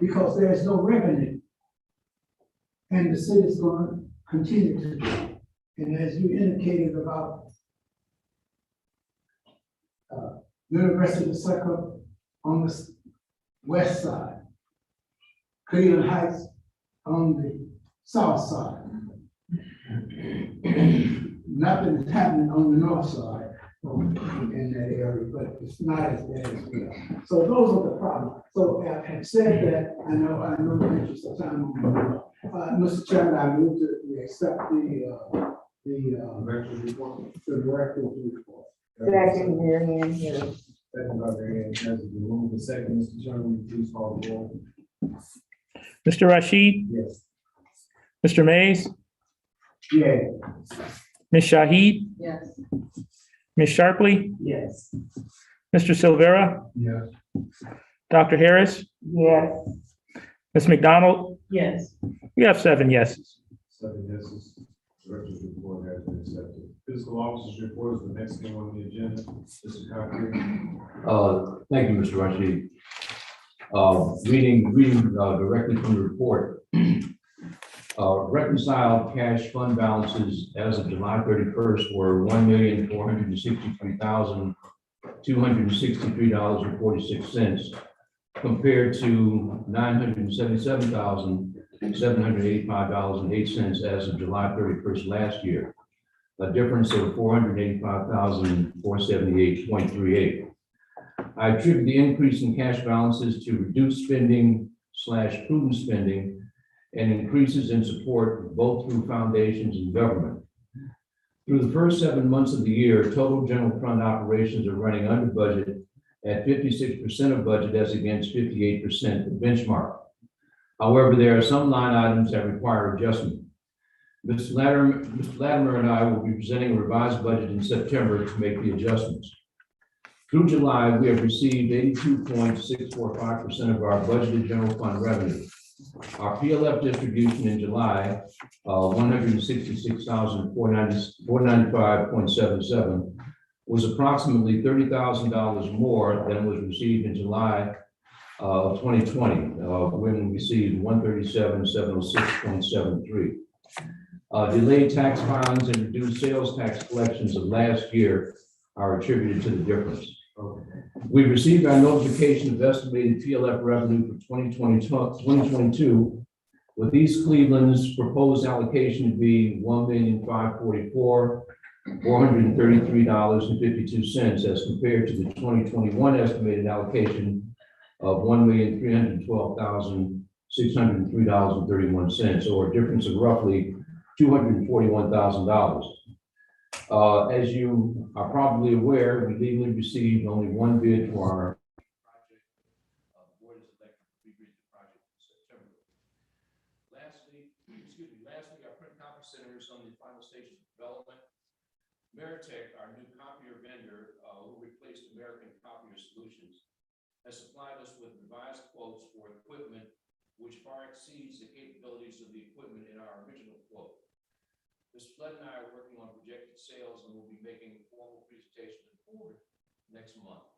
because there's no revenue. And the city is going to continue to do. And as you indicated about University of Sucker on the west side, Cleveland Heights on the south side. Nothing is happening on the north side in that area, but it's not as bad as well. So those are the problems. So having said that, I know the interest of time. Mr. Chairman, I move that we accept the Director's report. director's report. Second, Marianne Hill. Second by Marianne Hazard. The room for second, Mr. Chairman, please call the roll. Mr. Rashid, Yes. Mr. Mays, Yeah. Ms. Shahid, Yes. Ms. Sharpley, Yes. Mr. Silvera, Yes. Dr. Harris, Yes. Ms. McDonald. Yes. We have 7 yeses. 7 yeses. Director's report has been accepted. Fiscal officer's report is the next thing on the agenda. Mr. Cockburn. Thank you, Mr. Rashid. Reading directly from the report. Reconciled cash fund balances as of July 31st were $1,463,263.46 compared to $977,785.08 as of July 31st last year, a difference of $485,478.38. I attribute the increase in cash balances to reduced spending / prudent spending and increases in support both through foundations and government. Through the first 7 months of the year, total general fund operations are running under budget at 56% of budget as against 58% of benchmark. However, there are some line items that require adjustment. Mr. Latimer and I will be presenting a revised budget in September to make the adjustments. Through July, we have received 82.645% of our budgeted general fund revenue. Our PLF distribution in July, $166,495.77, was approximately $30,000 more than was received in July of 2020, when we received $137,706.73. Delayed tax filings and reduced sales tax collections of last year are attributed to the difference. We received our notification of estimated PLF revenue for 2022, with East Cleveland's proposed allocation to be $1,544,433.52 as compared to the 2021 estimated allocation of $1,312,603.31, or a difference of roughly $241,000. As you are probably aware, we legally received only one bid for our project. The board is elected to rebid the project in September. Lastly, our print copy center is on the final stage of development. Meritech, our new copier vendor, who replaced American Copier Solutions, has supplied us with revised quotes for equipment which far exceeds the capabilities of the equipment in our original quote. Mr. Flood and I are working on projected sales and will be making a formal presentation to the board next month.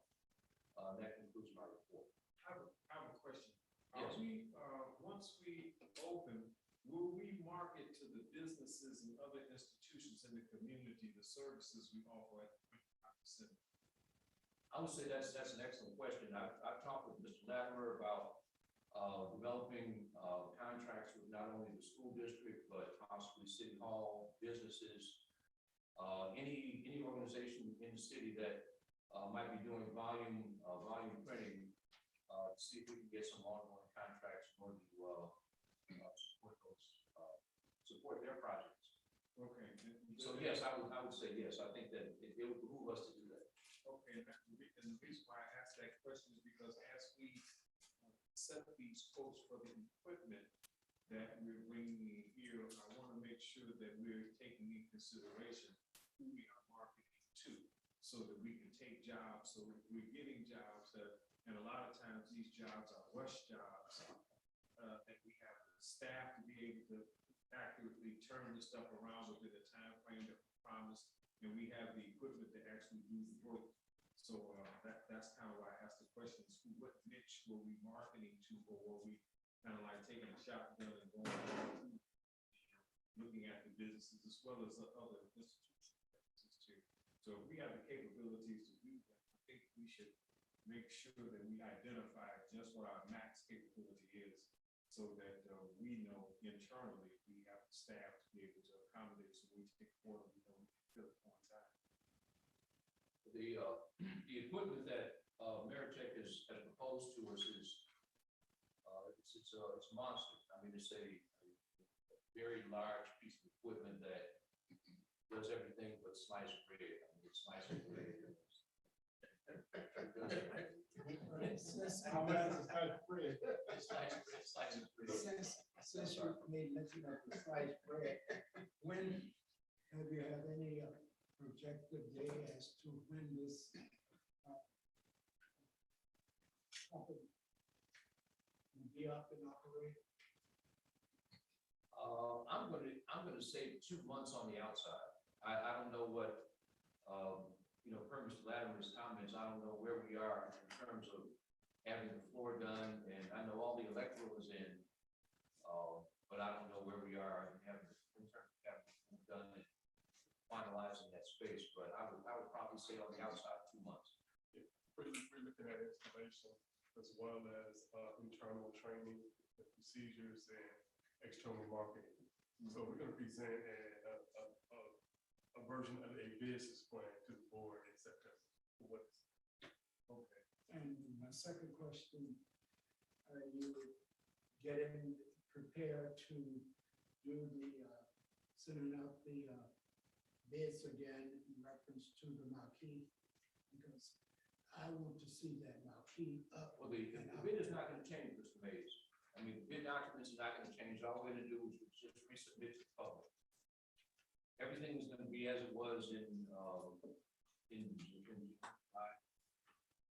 That concludes my report. I have a question. Yes. Once we open, will we market to the businesses and other institutions institutions in the community, the services we offer at 25%? I would say that's an excellent question. I've talked with Mr. Latimer about developing contracts with not only the school district, but possibly city hall, businesses, any organization in the city that might be doing volume printing, to see if we can get some ongoing contracts in order to support their projects. Okay. So yes, I would say yes. I think that it would behoove us to do that. Okay, and the reason why I asked that question is because as we set these quotes for the equipment that we're bringing in here, I want to make sure that we're taking in consideration who we are marketing to, so that we can take jobs, so we're getting jobs that, and a lot of times these jobs are rush jobs, and we have the staff to be able to accurately turn this stuff around within the time frame that we promised, and we have the equipment to actually do the work. So that's kind of why I asked the question, what niche were we marketing to, or were we kind of like taking a shotgun and going through, looking at the businesses as well as the other institutions too. So if we have the capabilities to do that, I think we should make sure that we identify just what our max capability is, so that we know internally we have the staff to be able to accommodate, so we take order, we know we can fill it on time. The equipment that Meritech has proposed to us is it's a monster. I mean, it's a very large piece of equipment that does everything but slice bread. I mean, it slices bread. How about the sliced bread? Slices bread. Since you made mention of the sliced bread, when have you had any projected day as to when this company will be up and operating? I'm gonna say 2 months on the outside. I don't know what, per Mr. Latimer's comments, I don't know where we are in terms of having the floor done, and I know all the electrical is in, but I don't know where we are in terms of having it done and finalizing that space, but I would probably say on the outside 2 months. We're looking at installation as well as internal training, the procedures, and external marketing. So we're going to present a version of a business plan to the board in September. Okay. And my second question, are you getting prepared to do sending out the bids again in reference to the marquee? Because I want to see that marquee up. Well, the bid is not going to change, Mr. Mays. I mean, the bid documents is not going to change. All we're going to do is just resubmit to the public. Everything is going to be as it was in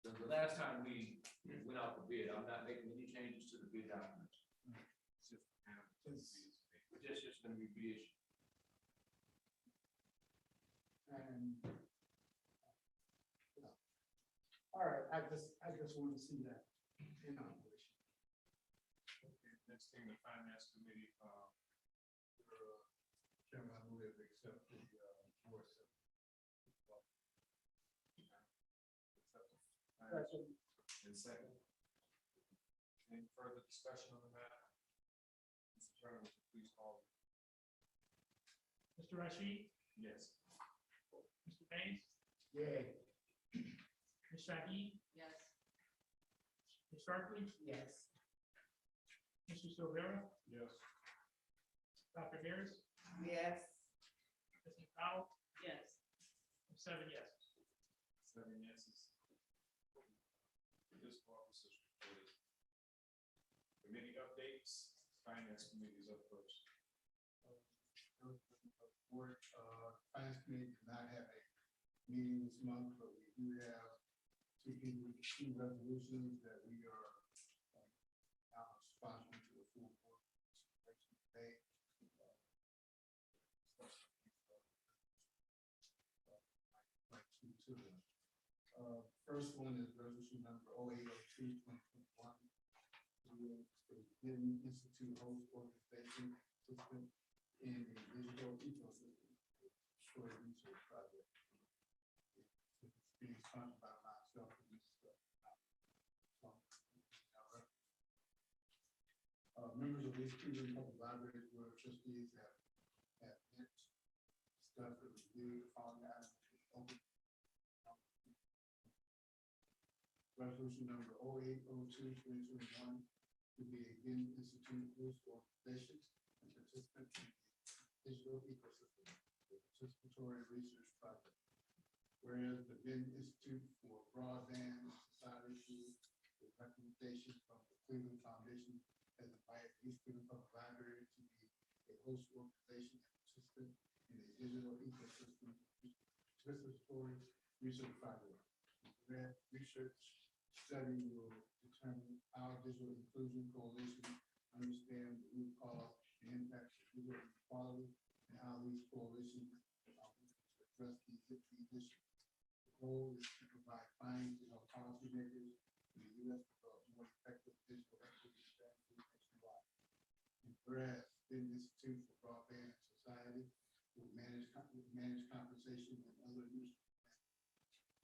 the last time we went out to bid. I'm not making any changes to the bid documents. It's just going to be reissued. And all right, I just want to see that in operation. Okay, next thing, the finance committee, Chairman, I move that we accept the board. and second. Any further discussion on the matter? Mr. Turner, would you please call? Mr. Rashid, Yes. Mr. Mays, Yay. Ms. Shaheen, Yes. Ms. Sharpley, Yes. Mr. Silvera, Yes. Dr. Harris, Yes. Ms. McDowell, Yes. 7 yes. 7 yeses. Fiscal officers reported. Committee updates, finance committee is up first. Board, finance committee did not have a meeting this month, but we do have two resolutions that we are now sponsoring to the full board consideration today. To them. First one is resolution number 0802/2021. Institute host organization participant in the digital ecosystem. Participatory Research Project. It's being funded by myself and this. Members of these two public libraries were trustees have met, discussed and reviewed the following items. Resolution number 0802-2021 to be a Benton Institute host organization and participant in the digital ecosystem, the participatory research project. Whereas the Benton Institute for Broadband Society, with recommendation from the Cleveland Foundation, has invited East Cleveland Public Library to be a host organization and participant in a digital ecosystem participatory research project. That research study will determine how digital inclusion coalition understand the root cause and impacts of digital inequality and how these coalitions are working to address these issues. The goal is to provide findings to help policymakers in the U.S. develop more effective digital equity strategies nationwide. And whereas the Institute for Broadband Society will manage compensation and other use.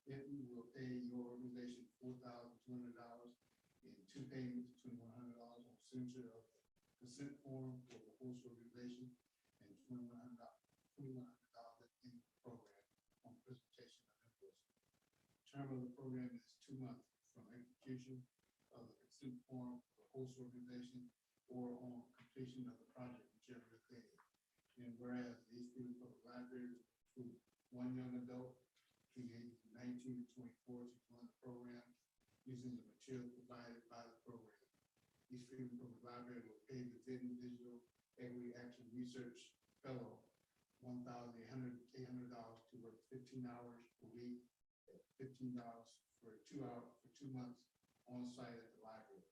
Benton will pay your organization $4,200 in two payments, $2,100 on signature of the consent form for the host organization and $2,100 in the program on presentation of invoices. The term of the program is 2 months from execution of the consent form for the host organization or on completion of the project, whichever is paid. And whereas the East Cleveland Public Library will include one young adult between ages 19 and 24 to join the program using the material provided by the program. East Cleveland Public Library will pay the Benton Digital Equity Action Research Fellow $1,800 to work 15 hours a week at $15 for 2 hours for 2 months on site at the library.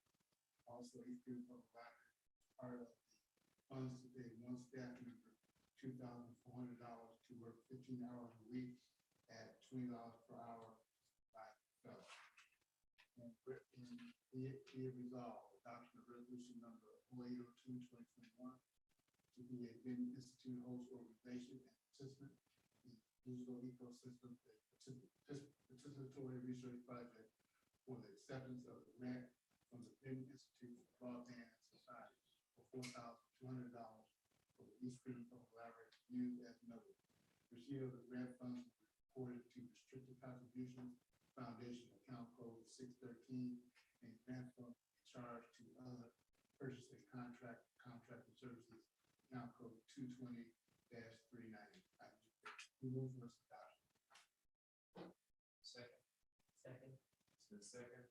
Also, East Cleveland Public Library is part of the funds to pay one staff member $2,400 to work 15 hours a week at $20 per hour by fellow. And be it resolved, adoption of resolution number 0802-2021 to be a Benton Institute host organization and participant in the digital ecosystem, a participatory research project for the acceptance of the grant from the Benton Institute for Broadband Society for $4,200 for the East Cleveland Public Library to use as noted. Receipt of the grant funds will be reported to restricted contributions foundation account code 613 and grant fund charged to other purchasing contracted services account code 220-390. Move for adoption. Second. Second. It's been second.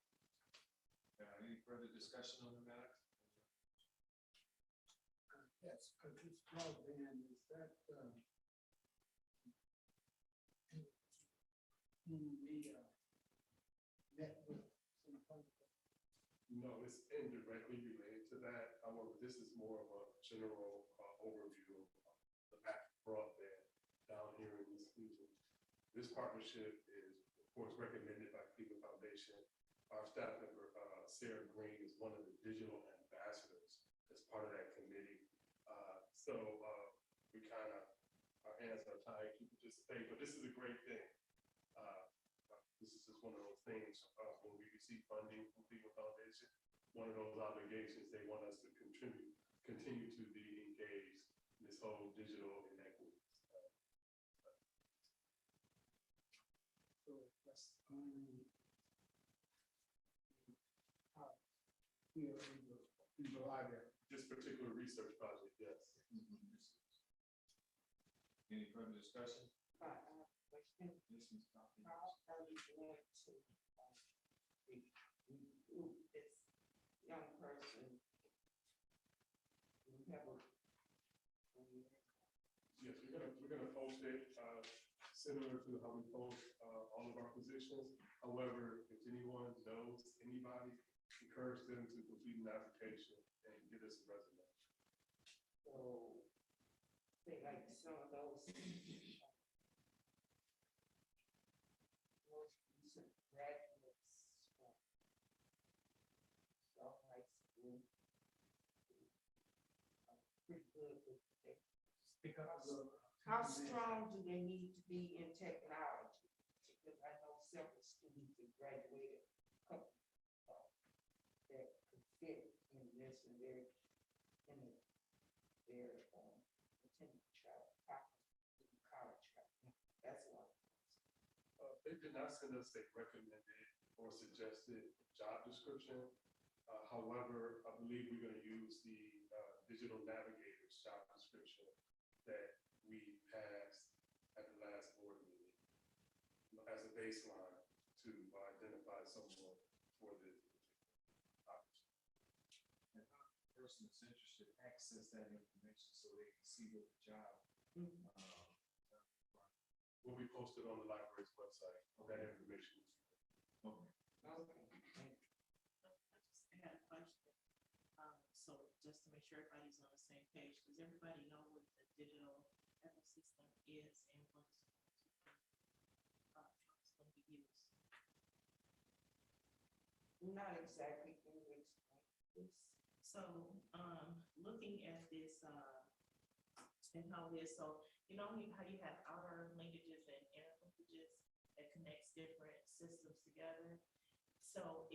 Any further discussion on the matter? Yes, because this broadband is that net with some kind of. No, it's indirectly related to that. However, this is more of a general overview of the back broadband down here in this region. This partnership is, of course, recommended by Cleveland Foundation. Our staff member, Sarah Green, is one of the digital ambassadors as part of that committee. We kind of, our hands are tied to participate, but this is a great thing. This is just one of those things when we receive funding from Cleveland Foundation, one of those obligations they want us to continue to be engaged in this whole digital inequity. So that's here in the library. This particular research project, yes. Any further discussion? I have a question. Yes, Ms. Coffey. How are we going to recruit this young person? We have a. Yes, we're gonna post it similar to how we post all of our positions. However, if anyone knows anybody, encourage them to complete an application and get us a resume. So, they like some of those. Most recent graduates from South High School. Pretty good with the. Speak up. How strong do they need to be in technology? Because I know several students that graduated, that could fit in this and they're in their, attending child, college track. That's one. They did not send us a recommended or suggested job description. However, I believe we're gonna use the digital navigator's job description that we passed at the last board meeting as a baseline to identify someone for this opportunity. And how the person is interested access that information so they can see what the job. Will be posted on the library's website, that information. Okay. Okay. I had a question. So just to make sure everybody's on the same page, does everybody know what the digital ecosystem is and what it's going to be used? Not exactly in which this. So, looking at this, and how this, so, you know, how you have outer linkages and inner linkages that connects different systems together. So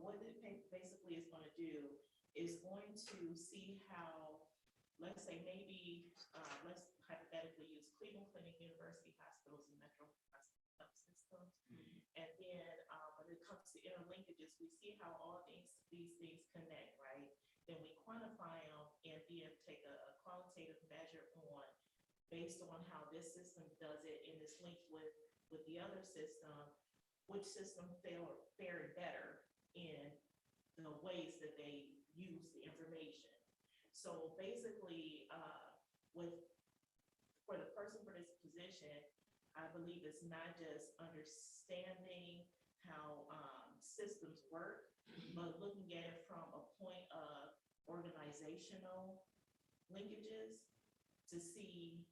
what it basically is going to do is going to see how, let's say maybe, let's hypothetically use Cleveland Clinic, University Hospitals, and Metro Health Systems. And then when it comes to inner linkages, we see how all these things connect, right? Then we quantify them and then take a qualitative measure on, based on how this system does it and is linked with the other system, which system fared better in the ways that they use the information. So basically, for the person for this position, I believe it's not just understanding how systems work, but looking at it from a point of organizational linkages to see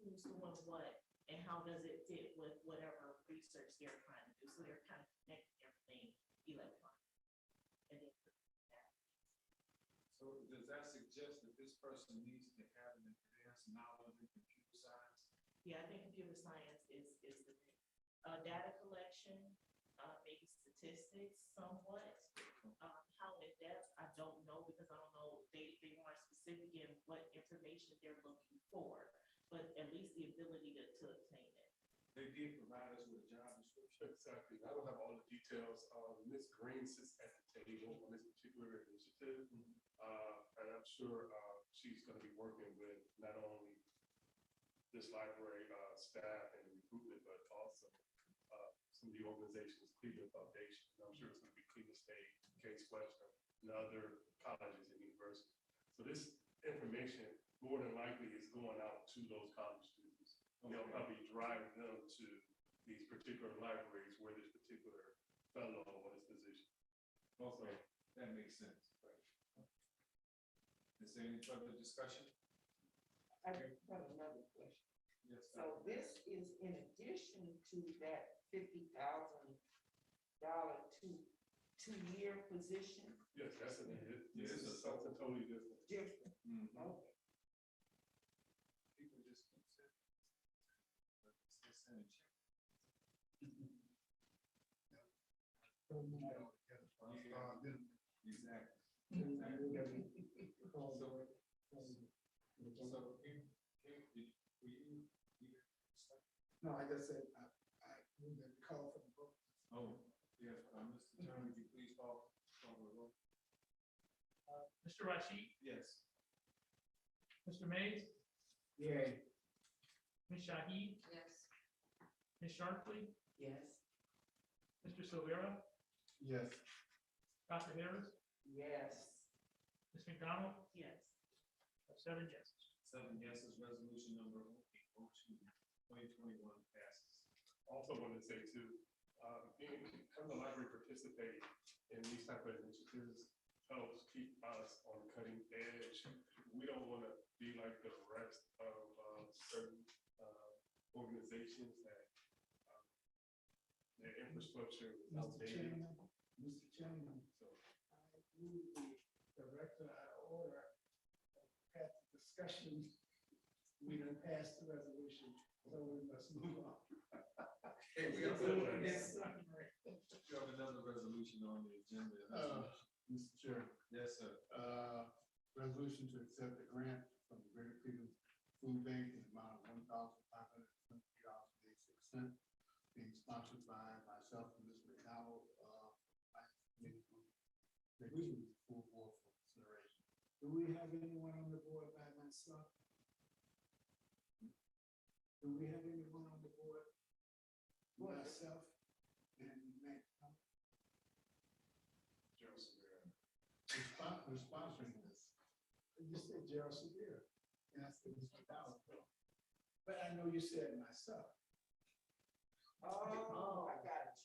who's doing what and how does it fit with whatever research they're trying to do. So they're kind of connecting everything electronically. And then So does that suggest that this person needs to have an advanced knowledge in computer science? yeah, I think computer science is the thing. Data collection, maybe statistics somewhat. How in depth, I don't know because I don't know, they weren't specific in what information they're looking for, but at least the ability to obtain it. They did provide us with a job description. Exactly. I don't have all the details. Ms. Green sits at the table on this particular initiative. And I'm sure she's going to be working with not only this library staff and recruitment, but also some of the organizations, Cleveland Foundation. And I'm sure it's going to be Cleveland State, Case Western, and other colleges and universities. So this information more than likely is going out to those college students. And they'll probably drive them to these particular libraries where this particular fellow or this position. Okay, that makes sense. Right. Is there any further discussion? I have another question. Yes. So this is in addition to that $50,000 two-year position? Yes, that's it. Yeah, This is something totally different. Different, Mhm. okay. People just keep saying. They send a check. Exactly. No, I just said, I moved the call for the vote. Oh, yes, Mr. Attorney, would you please call the roll? Mr. Rashid, Yes. Mr. Mays, Yay. Ms. Shahid, Yes. Ms. Sharpley, Yes. Mr. Silvera, Yes. Dr. Harris, Yes. Ms. McDonald, Yes. 7 yeses. 7 yeses, resolution number 2021 passes. Also wanted to say too, having the library participate in these type of initiatives helps keep us on the cutting edge. We don't want to be like the rest of certain organizations that their infrastructure is outdated. Mr. Chairman, So I move the director out of order, had the discussion We done passed the resolution, so we must move on. Hey, we have another resolution on the agenda. Mr. Chair, Yes, sir. resolution to accept the grant from the Greater Cleveland Food Bank in the amount of $1,523.86, being sponsored by myself and Ms. McDonald, full board for consideration. Do we have anyone on the board by myself? Do we have anyone on the board? Myself and Matt. Gerald Severa. We're sponsoring this. You said Gerald Severe, and I said Mr. Dowd. But I know you said myself. Oh, I got it.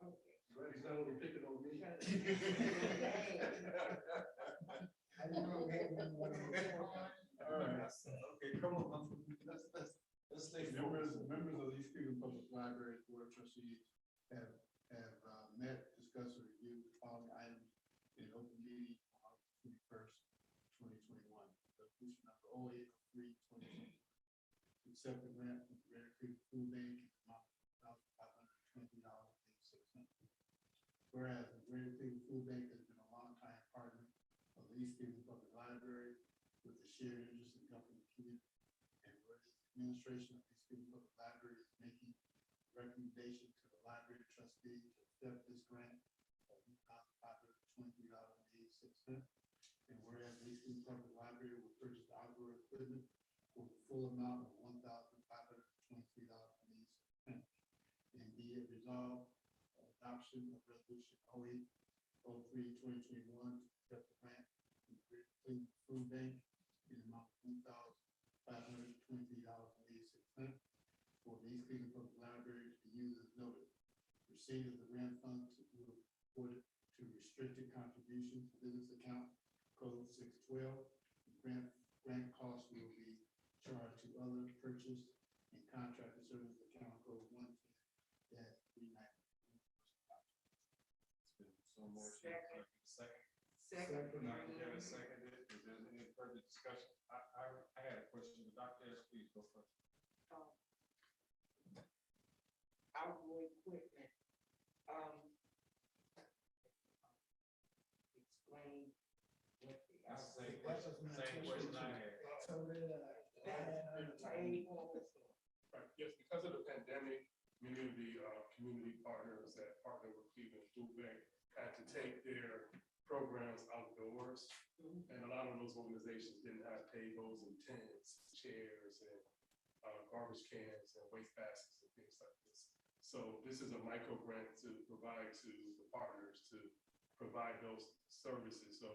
Okay. He's not only picking on me. I didn't know we had anyone on the board. All right. Okay, come on. Let's stay focused. Members of the East Cleveland Public Library Board of Trustees have met, discussed, and reviewed the following items in open meeting on August 21st, 2021. Resolution number 0803/2020. Accept the grant from the Greater Cleveland Food Bank in the amount of $1,520.86. Whereas the Greater Cleveland Food Bank has been a longtime partner of the East Cleveland Public Library with a shared interest in helping the community. And whereas the administration of the East Cleveland Public Library is making recommendation to the library trustee to accept this grant of $1,523.86. And whereas the East Cleveland Public Library will purchase the outdoor equipment for the full amount of $1,523.86. And be it resolved, adoption of resolution 0803/2021 to accept the grant from the Greater Cleveland Food Bank in the amount of $1,523.86 for the East Cleveland Public Library to be used as noted. Receipt of the grant funds will be reported to restricted contributions business account code 612. Grant costs will be charged to other purchase and contracted service account code 110-39. So motion. Second. Second. Dr. Harris seconded. Is there any further discussion? I had a question, but Dr. Harris, please go first. Outdoor equipment, explain what the. That's the same question I had. So did Right, yes, because of the pandemic, many of the community partners that partner with Cleveland Food Bank had to take their programs outdoors. And a lot of those organizations didn't have tables and tents, chairs, and garbage cans and waste baskets and things like this. So this is a micro grant to provide to the partners to provide those services so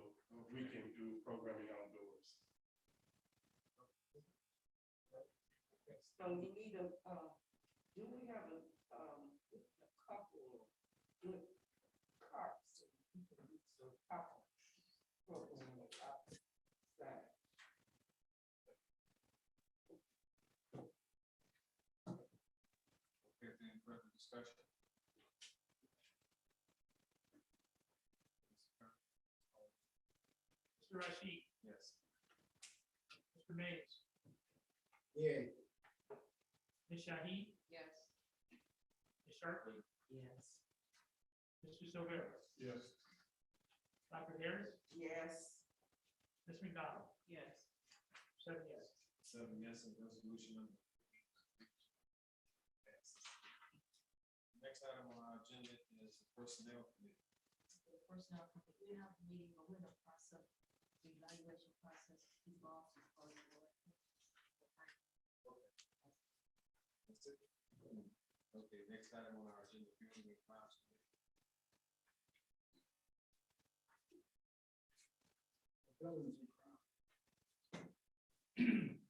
we can do programming outdoors. So you need a, do we have a couple of good carts? You can do some couple programming outside. Okay, any further discussion? Mr. Rashid, Yes. Mr. Mays, Yeah. Ms. Shahid, Yes. Ms. Sharpley, Yes. Mr. Silvera, Yes. Dr. Harris, Yes. Ms. McDonald, Yes. 7 yes. 7 yes, and resolution number. Passes. Next item on our agenda is the personnel committee. The personnel, we have a meeting, but we're in the process, the evaluation process involves as part of the board. That's it. Okay, next item on our agenda, building and grounds committee. Buildings and ground.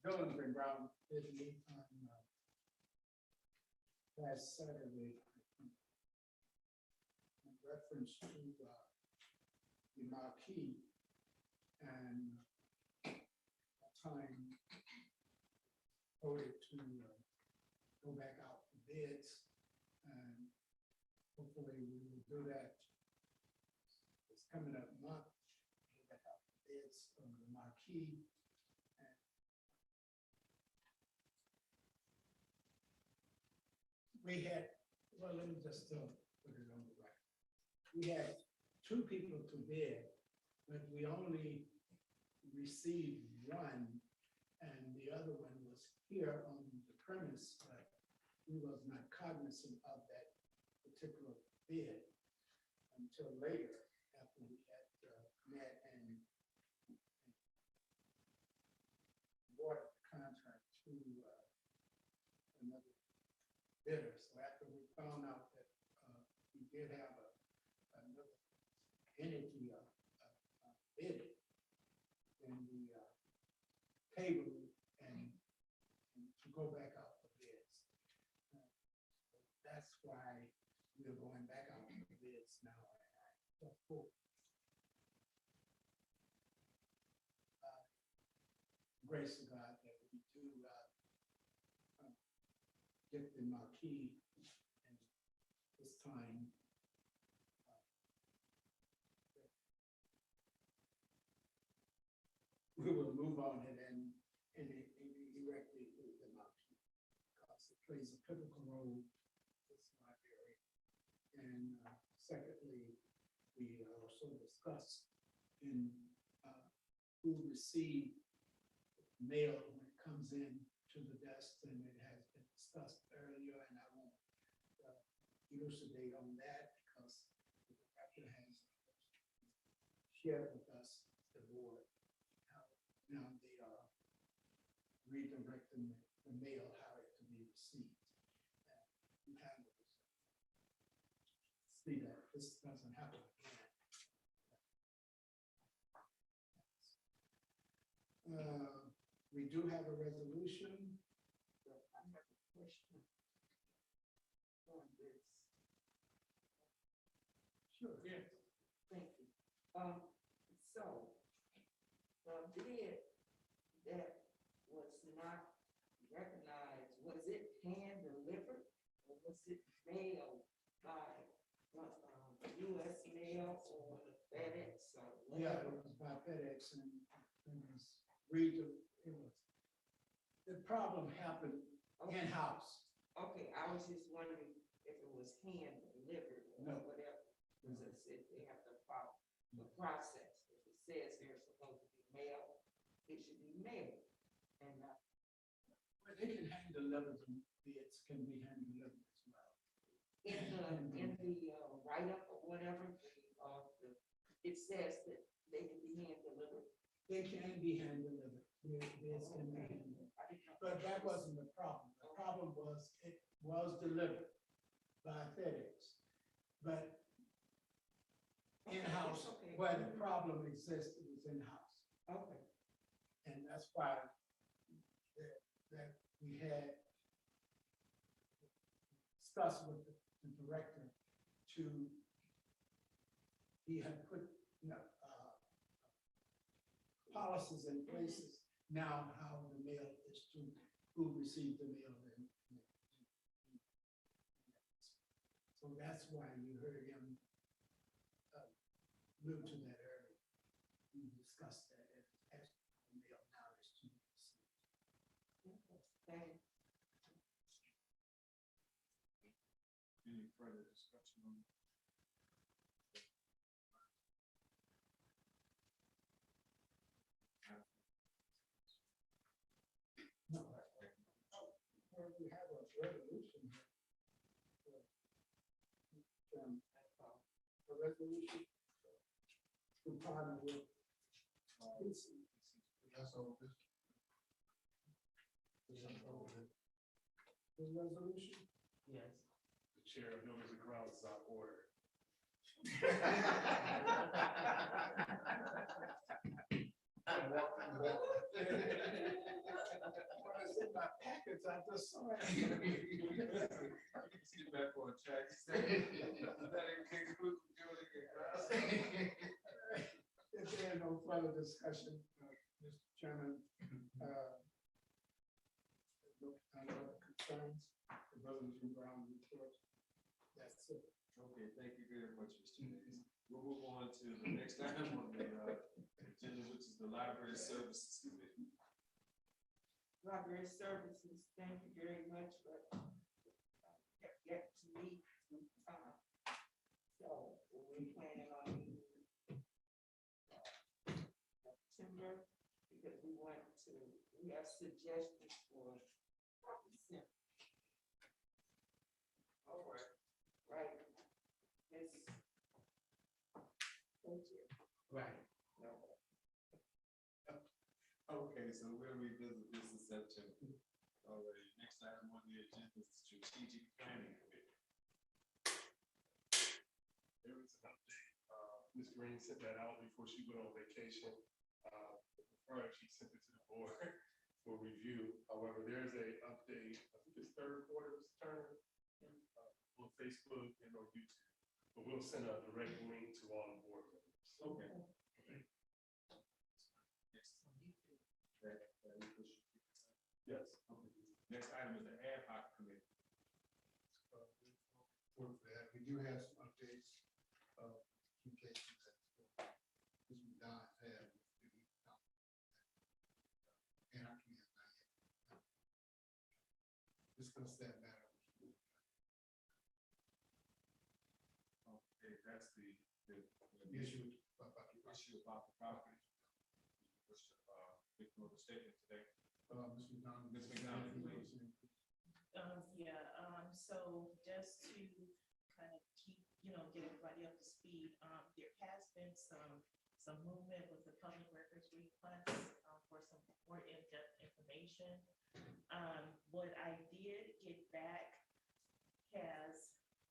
Buildings and ground did meet on last Saturday, I think, in reference to the marquee and time voted to go back out for bids, and hopefully we will do that this coming up month. Go back out for bids on the marquee. And we had, well, let me just put it on the record. We had 2 people to bid, but we only received one, and the other one was here on the premise, but we was not cognizant of that particular bid until later, after we had met and awarded the contract to another bidder. So after we found out that we did have another entity bid, then we tabled and to go back out for bids. That's why we're going back out for bids now. And I hope grace of God that we do get the marquee, and this time we will move on it and erect the marquee, because it plays a pivotal role in this library. And secondly, we also discussed in who received mail when it comes in to the desk, and it has been discussed earlier, and I won't elucidate on that because the director has shared with us, the board, how now they are redirecting the mail, how it to be received. You have to see that this doesn't happen again. We do have a resolution, but I have a question on this. Sure. Yes. Thank you. So, the bid that was not recognized, was it hand delivered or was it mailed by US mail or FedEx or Yeah, whatever? it was by FedEx, and it was the problem happened in-house. Okay, I was just wondering if it was hand delivered or No. whatever. Because it said they have to follow the process. If it says they're supposed to be mailed, it should be mailed. And But they can hand deliver them, bids can be hand delivered as well. in the write-up or whatever, it says that they can be hand delivered. They can be hand delivered. Bids can be hand delivered. But that wasn't the problem. The problem was it was delivered by FedEx. But in-house, Okay. where the problem existed was in-house. Okay. And that's why that we had discussed with the director he had put, policies in places now how the mail is to who received the mail. So that's why you heard him allude to that earlier. We discussed that as the mail now is to be received. Thanks. Any further discussion on? No, we have a resolution. A resolution to partner with ECPL. That's all this. The resolution? Yes. The chair notice the crowd is out of order. When it's in my packets, I just saw it. Get back on track. If there is no further discussion, Mr. Chairman, no other concerns, the resolution Brown report. That's it. Okay, thank you very much, Mr. Davis. We'll move on to the next item on the agenda, which is the Library Services Committee. Library services, thank you very much for September, because we have suggestions for December. All right. Right. It's. Right. No. Okay, so we'll revisit this in September. Already, next item on the agenda is strategic planning committee. There was an update, Ms. Green sent that out before she went on vacation. She sent it to the board for review. However, there's a update, I think it's third quarter's turn, on Facebook and on YouTube. But we'll send a direct link to all the board members. Okay. Yes. Next item is the ad hoc committee. For that, we do have some updates of communications that Mr. Don had with the and our community not yet. Discuss that matter. Okay, that's the Issue issue about the property. Which, make no statement today. Mr. McDonald. Ms. McDonald, please. So just to kind of keep, get everybody up to speed, there has been some movement with the public records request, for some more in-depth information. What I did get back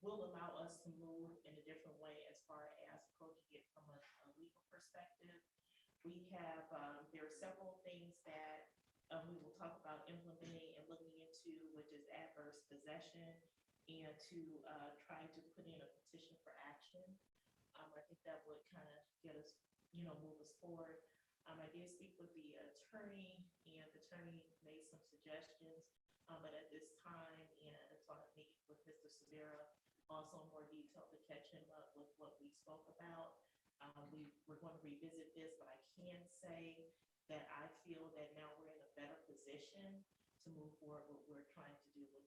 will allow us to move in a different way as far as approaching it from a legal perspective. We have, there are several things that we will talk about implementing and looking into, which is adverse possession, and to try to put in a petition for action. I think that would kind of get us, move us forward. I did speak with the attorney, and the attorney made some suggestions, but at this time, and so I meet with Mr. Severa, also in more detail to catch him up with what we spoke about. We're going to revisit this, but I can say that I feel that now we're in a better position to move forward what we're trying to do with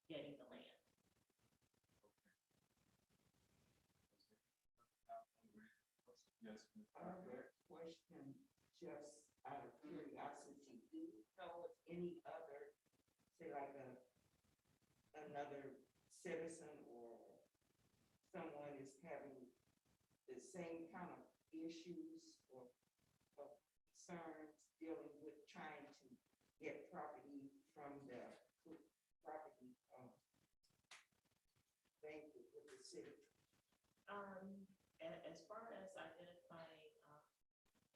getting the land. Yes. Other question, just out of curiosity, do you know if any other, say like another citizen or someone is having the same kind of issues or concerns dealing with trying to get property from the property bank with the city? As far as identifying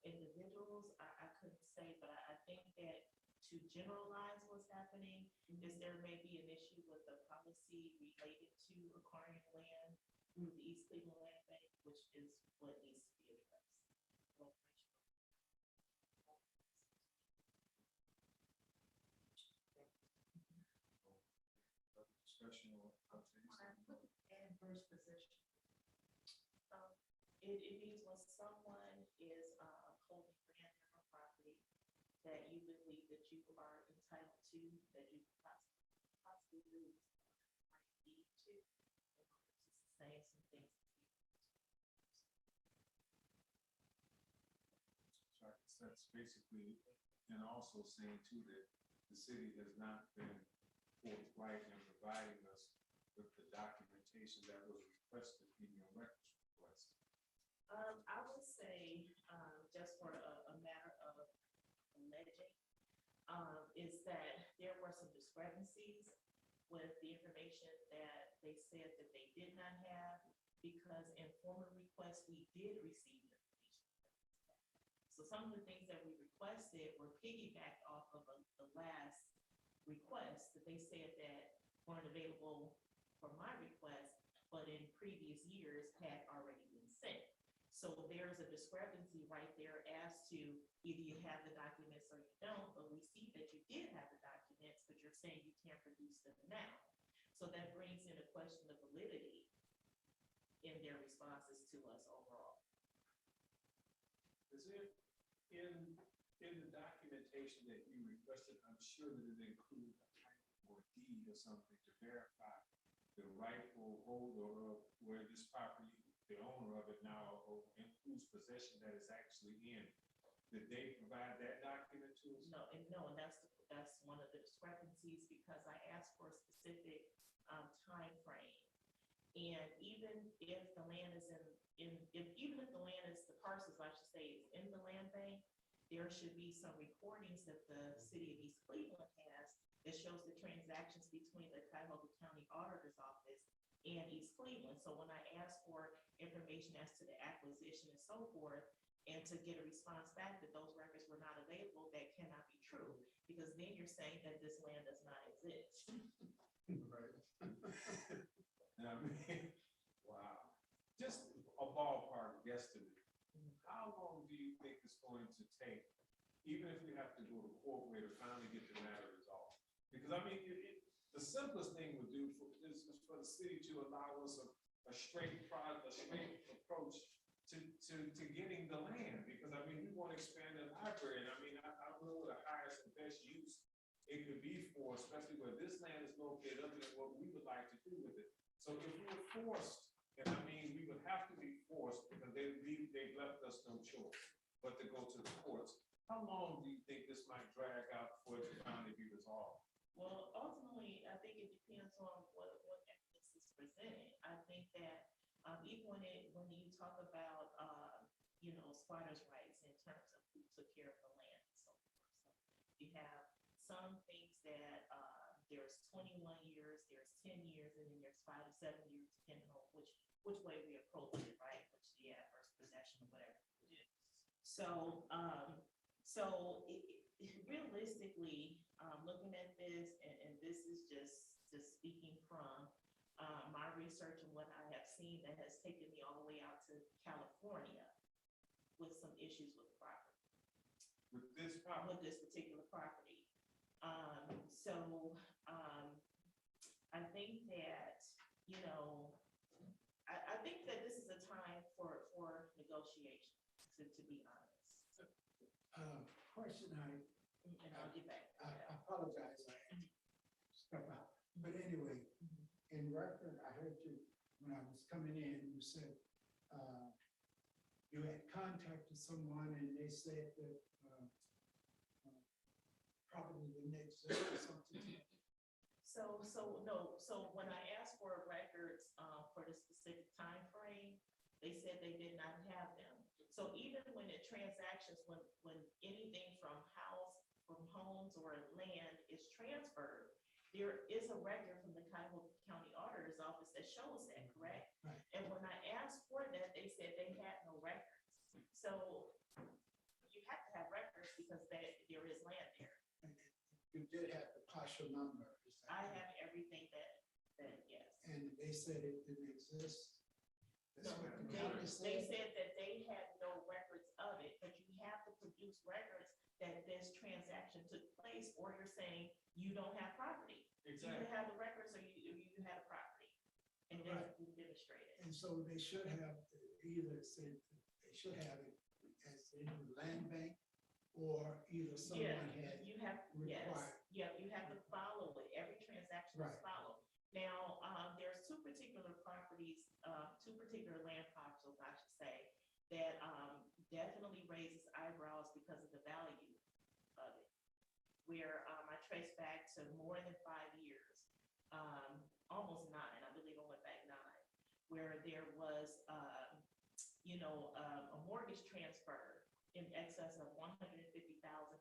individuals, I couldn't say, but I think that to generalize what's happening is there may be an issue with the policy related to acquiring land through the East Cleveland Land Bank, which is what needs to be addressed. Discussion or updates? Adverse possession. It means when someone is holding land or property that you believe that you are entitled to, that you possibly lose need to, saying some things. So that's basically, and also saying too that the city has not been forthright in providing us with the documentation that was requested in your records request. I would say, just for a matter of alleging, is that there were some discrepancies with the information that they said that they did not have, because in former requests, we did receive information. So some of the things that we requested were piggybacked off of the last request that they said that weren't available for my request, but in previous years had already been sent. So there's a discrepancy right there as to either you have the documents or you don't, but we see that you did have the documents, but you're saying you can't produce them now. So that brings in a question of validity in their responses to us overall. Is it in the documentation that you requested, I'm sure that it included a title or deed or something to verify the rightful holder of where this property the owner of it now, or in whose possession that it's actually in. Did they provide that document to us? No, and that's one of the discrepancies, because I asked for a specific time frame. And even if the land is even if the land is, the parcels, I should say, is in the land bank, there should be some recordings that the city of East Cleveland has that shows the transactions between the Cuyahoga County Auditor's Office and East Cleveland. So when I asked for information as to the acquisition and so forth, and to get a response back that those records were not available, that cannot be true, because then you're saying that this land does not exist. Right. I mean, wow. Just a ballpark guesstimate. How long do you think it's going to take, even if we have to go to court where to finally get the matter resolved? Because I mean, the simplest thing would do is for the city to allow us a straight approach to getting the land. Because I mean, we want to expand the library, and I mean, I don't know the highest and best use it could be for, especially where this land is located, other than what we would like to do with it. So if we were forced, and I mean, we would have to be forced, because they left us no choice but to go to the courts. How long do you think this might drag out for it to finally be resolved? Well, ultimately, I think it depends on what evidence is presented. I think that even when you talk about squatters' rights in terms of who took care of the land and so forth. So you have some things that there's 21 years, there's 10 years, and then there's 5 to 7 years, depending on which way we approach it, right? Which first possession or whatever. So realistically, looking at this, and this is just speaking from my research and what I have seen that has taken me all the way out to California with some issues with the property. With this property? With this particular property. I think that, I think that this is a time for negotiation, to be honest. Question, And I'll get back to I that. apologize, I had to step out. But anyway, in reference, I heard you, when I was coming in, you said, you had contacted someone and they said that, property didn't exist or something. So when I asked for records for the specific time frame, they said they did not have them. So even when it transactions, when anything from homes or land is transferred, there is a record from the Cuyahoga County Auditor's Office that shows that, correct? Right. And when I asked for that, they said they had no records. So you have to have records because there is land there. You did have the partial number. Is that I right? have everything that yes. And they said it didn't exist. That's No, what the they county said. said that they had no records of it, but you have to produce records that this transaction took place, or you're saying you don't have property. Exactly. You have the records, or you had a property, and then Right. you demonstrate it. And so they should have either said, they should have it as in the land bank, or either someone had You have, yes, required. you have to follow it. Every transaction is Right. followed. Now, there's two particular properties, two particular land parcels, I should say, that definitely raises eyebrows because of the value of it. Where I traced back to more than 5 years, almost 9, I believe I went back 9, where there was, a mortgage transfer in excess of $150,000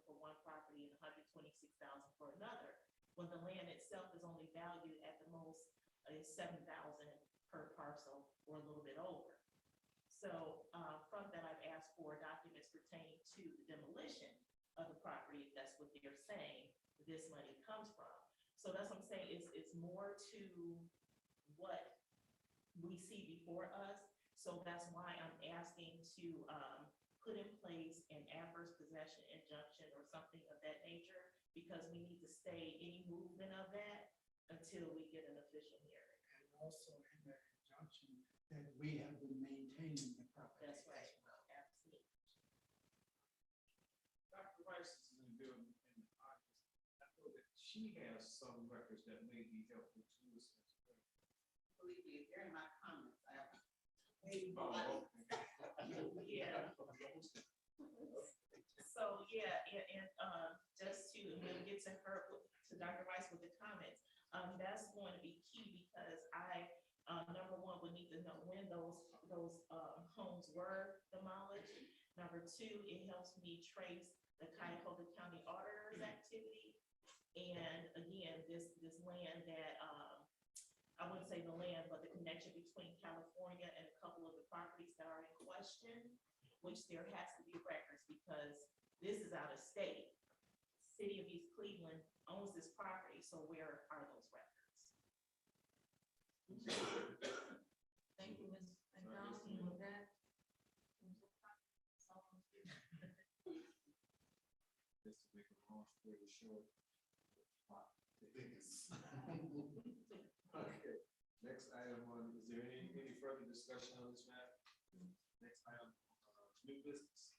for one property and $126,000 for another, when the land itself is only valued at the most $7,000 per parcel or a little bit over. So from that, I've asked for documents pertaining to the demolition of the property, if that's what they're saying this money comes from. So that's what I'm saying, it's more to what we see before us. So that's why I'm asking to put in place an adverse possession injunction or something of that nature, because we need to stay any movement of that until we get an official hearing. And also in that injunction that we have been maintaining the property. That's right, as well. absolutely. Dr. Rice is in the building, and I know that she has some records that may be helpful to us as well. Believe me, they're in my comments. I have Yeah. So, yeah, and, just to, and we'll get to her, to Dr. Rice with the comments, that's going to be key because I, number one, would need to know when those homes were demolished. Number two, it helps me trace the Cuyahoga County Auditor's activity. And again, this land that, I wouldn't say the land, but the connection between California and a couple of the properties that are in question, which there has to be records because this is out of state. City of East Cleveland owns this property, so where are those records? Thank you, Ms. McDonald, with that. Just to make a long story short. Okay, next item on, is there any further discussion on this matter? Next item, new business.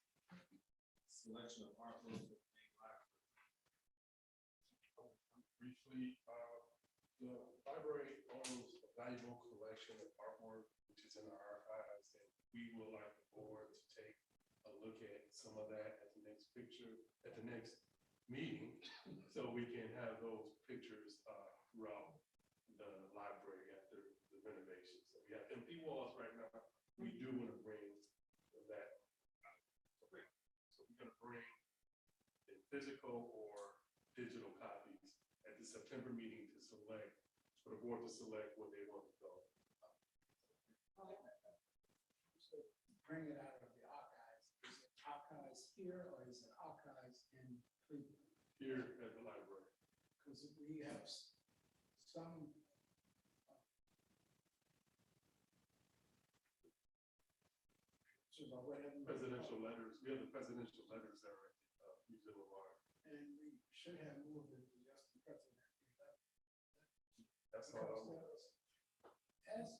Selection of artwork for the main library. Briefly, the library owns a valuable collection of artwork, which is in the archives, and we would like the board to take a look at some of that at the next meeting, so we can have those pictures throughout the library after the renovation. So we have empty walls right now. We do want to bring that. So we're going to bring in physical or digital copies at the September meeting to select, for the board to select where they want to go. So bring it out of the archives. Is it archives here or is it archives in Cleveland? Here at the library. Because we have some or whatever. Presidential letters. We have the presidential letters that are at the Museum of Art. And we should have more than just the president. That's all. Ask,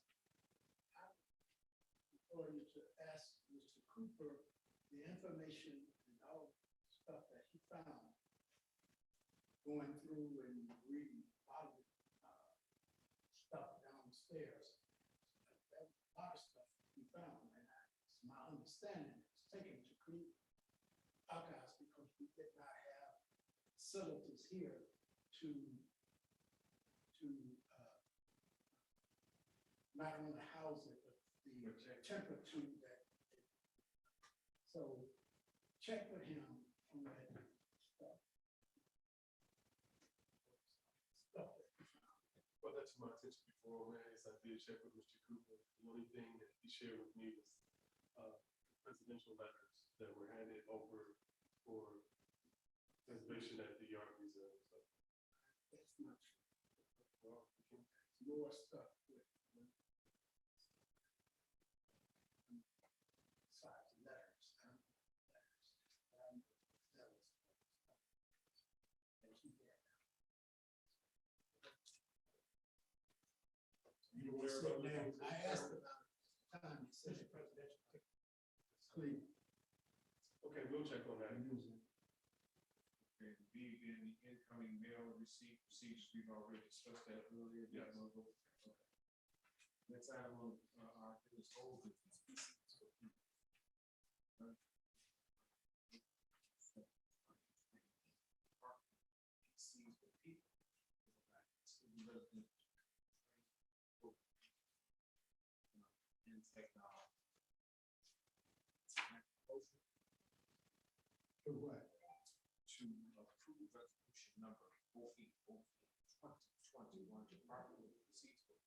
or you to ask Mr. Cooper the information and all the stuff that he found going through and reading a lot of stuff downstairs. There was a lot of stuff he found, and it's my understanding it's taken to Cleveland archives because we did not have facilities here to not only house it, but the temperature that. So check with him on that stuff. Well, that's my attention before, man, is I did check with Mr. Cooper. The only thing that he shared with me was presidential letters that were handed over for preservation at the Art Museum. So. That's not true. Well, more stuff with size letters. That was and he did. You aware about that? I asked about it at the time. He said the presidential ticket. Cleveland. Okay, we'll check on that. Okay, B, being the incoming mail receipt procedures, we've already discussed that earlier. Yes. Okay. Next item on our is old business. Sees the people. In technology. To what? To approve resolution number 4804/2021 Department of Receipts to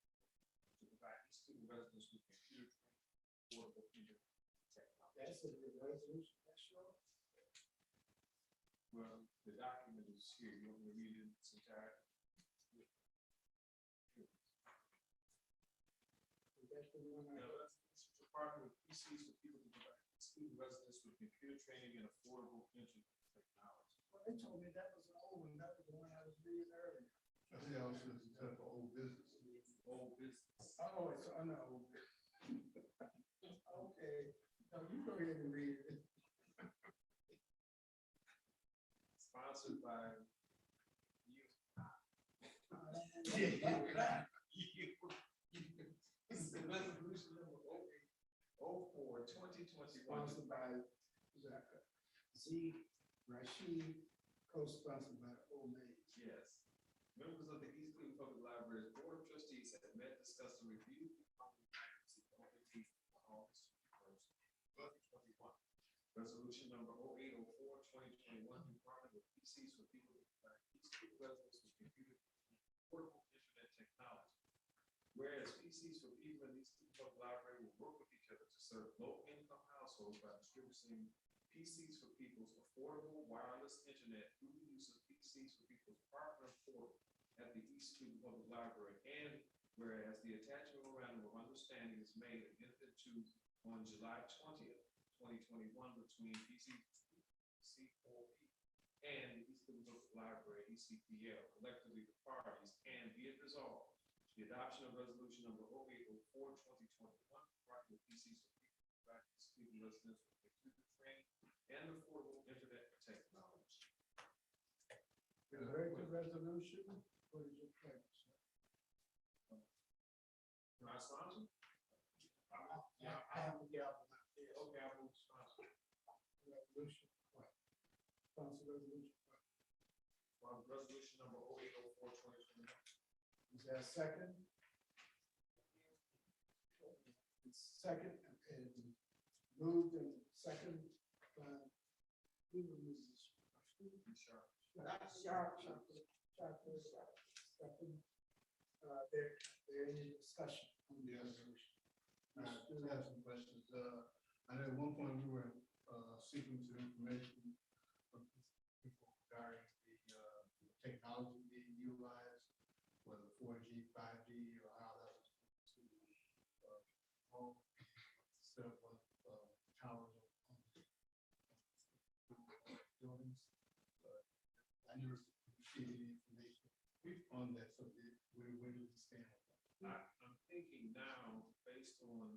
provide East Cleveland residents with computer training, portable printer technology. That's a resolution, that's sure. Well, the document is here. You want me to read it in its entirety? That's the one No, that's the Department of PCs for people to provide student residents with computer training and affordable internet technology. Well, they told me that was an old one, that was the one I was reading earlier. I think I was just for old business. Old business. Oh, it's on the old. Okay, no, you go ahead and read it. Sponsored by you. This is the resolution number sponsored by Z. Rashid, co-sponsored by Old Maid. Yes. Members of the East Cleveland Public Library's Board of Trustees have met, discussed, and reviewed the following items in open meeting on August 1st, 2021. Resolution number 0804-2021, Department of PCs for People to provide East Cleveland residents with computer portable internet technology. Whereas PCs for People in the East Cleveland Public Library will work with each other to serve low-income households by distributing PCs for People's affordable wireless internet through the use of PCs for People's partner portal at the East Cleveland Public Library. And whereas the attached memorandum of understanding is made and entered into on July 20th, 2021 between C4P and the East Cleveland Public Library, ECPL, collectively the parties, and be it resolved, the adoption of resolution number 0804-2021, Department of PCs for People to provide East Cleveland residents with computer training and affordable internet technology. You heard the resolution, what is your pleasure, sir? Can I sponsor? I have a gavel out there. Okay, I will sponsor. Resolution, what? Sponsor resolution, what? Resolution number 0804-2021. Is there a second? It's second, and moved and second by, who was this? Sharp. Second. There any discussion on the resolution? I just have some questions. I know at one point we were seeking some information from people regarding the technology being utilized, whether 4G, 5G, or how that was to home set up towers on buildings. I never received any information on that, so where do we stand with that? I'm thinking now, based on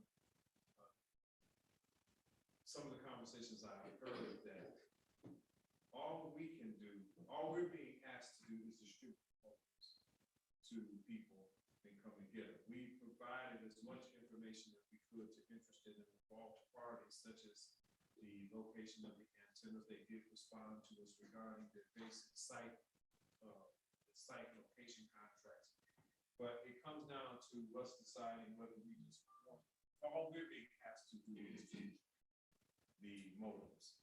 some of the conversations I've heard, that all we can do, all we're being asked to do is distribute programs to people and come and get it. We provided as much information as we could to interested and involved parties, such as the location of the antennas. They did respond to us regarding their basic site location contracts. But it comes down to us deciding whether we just want, all we're being asked to do is to the modems.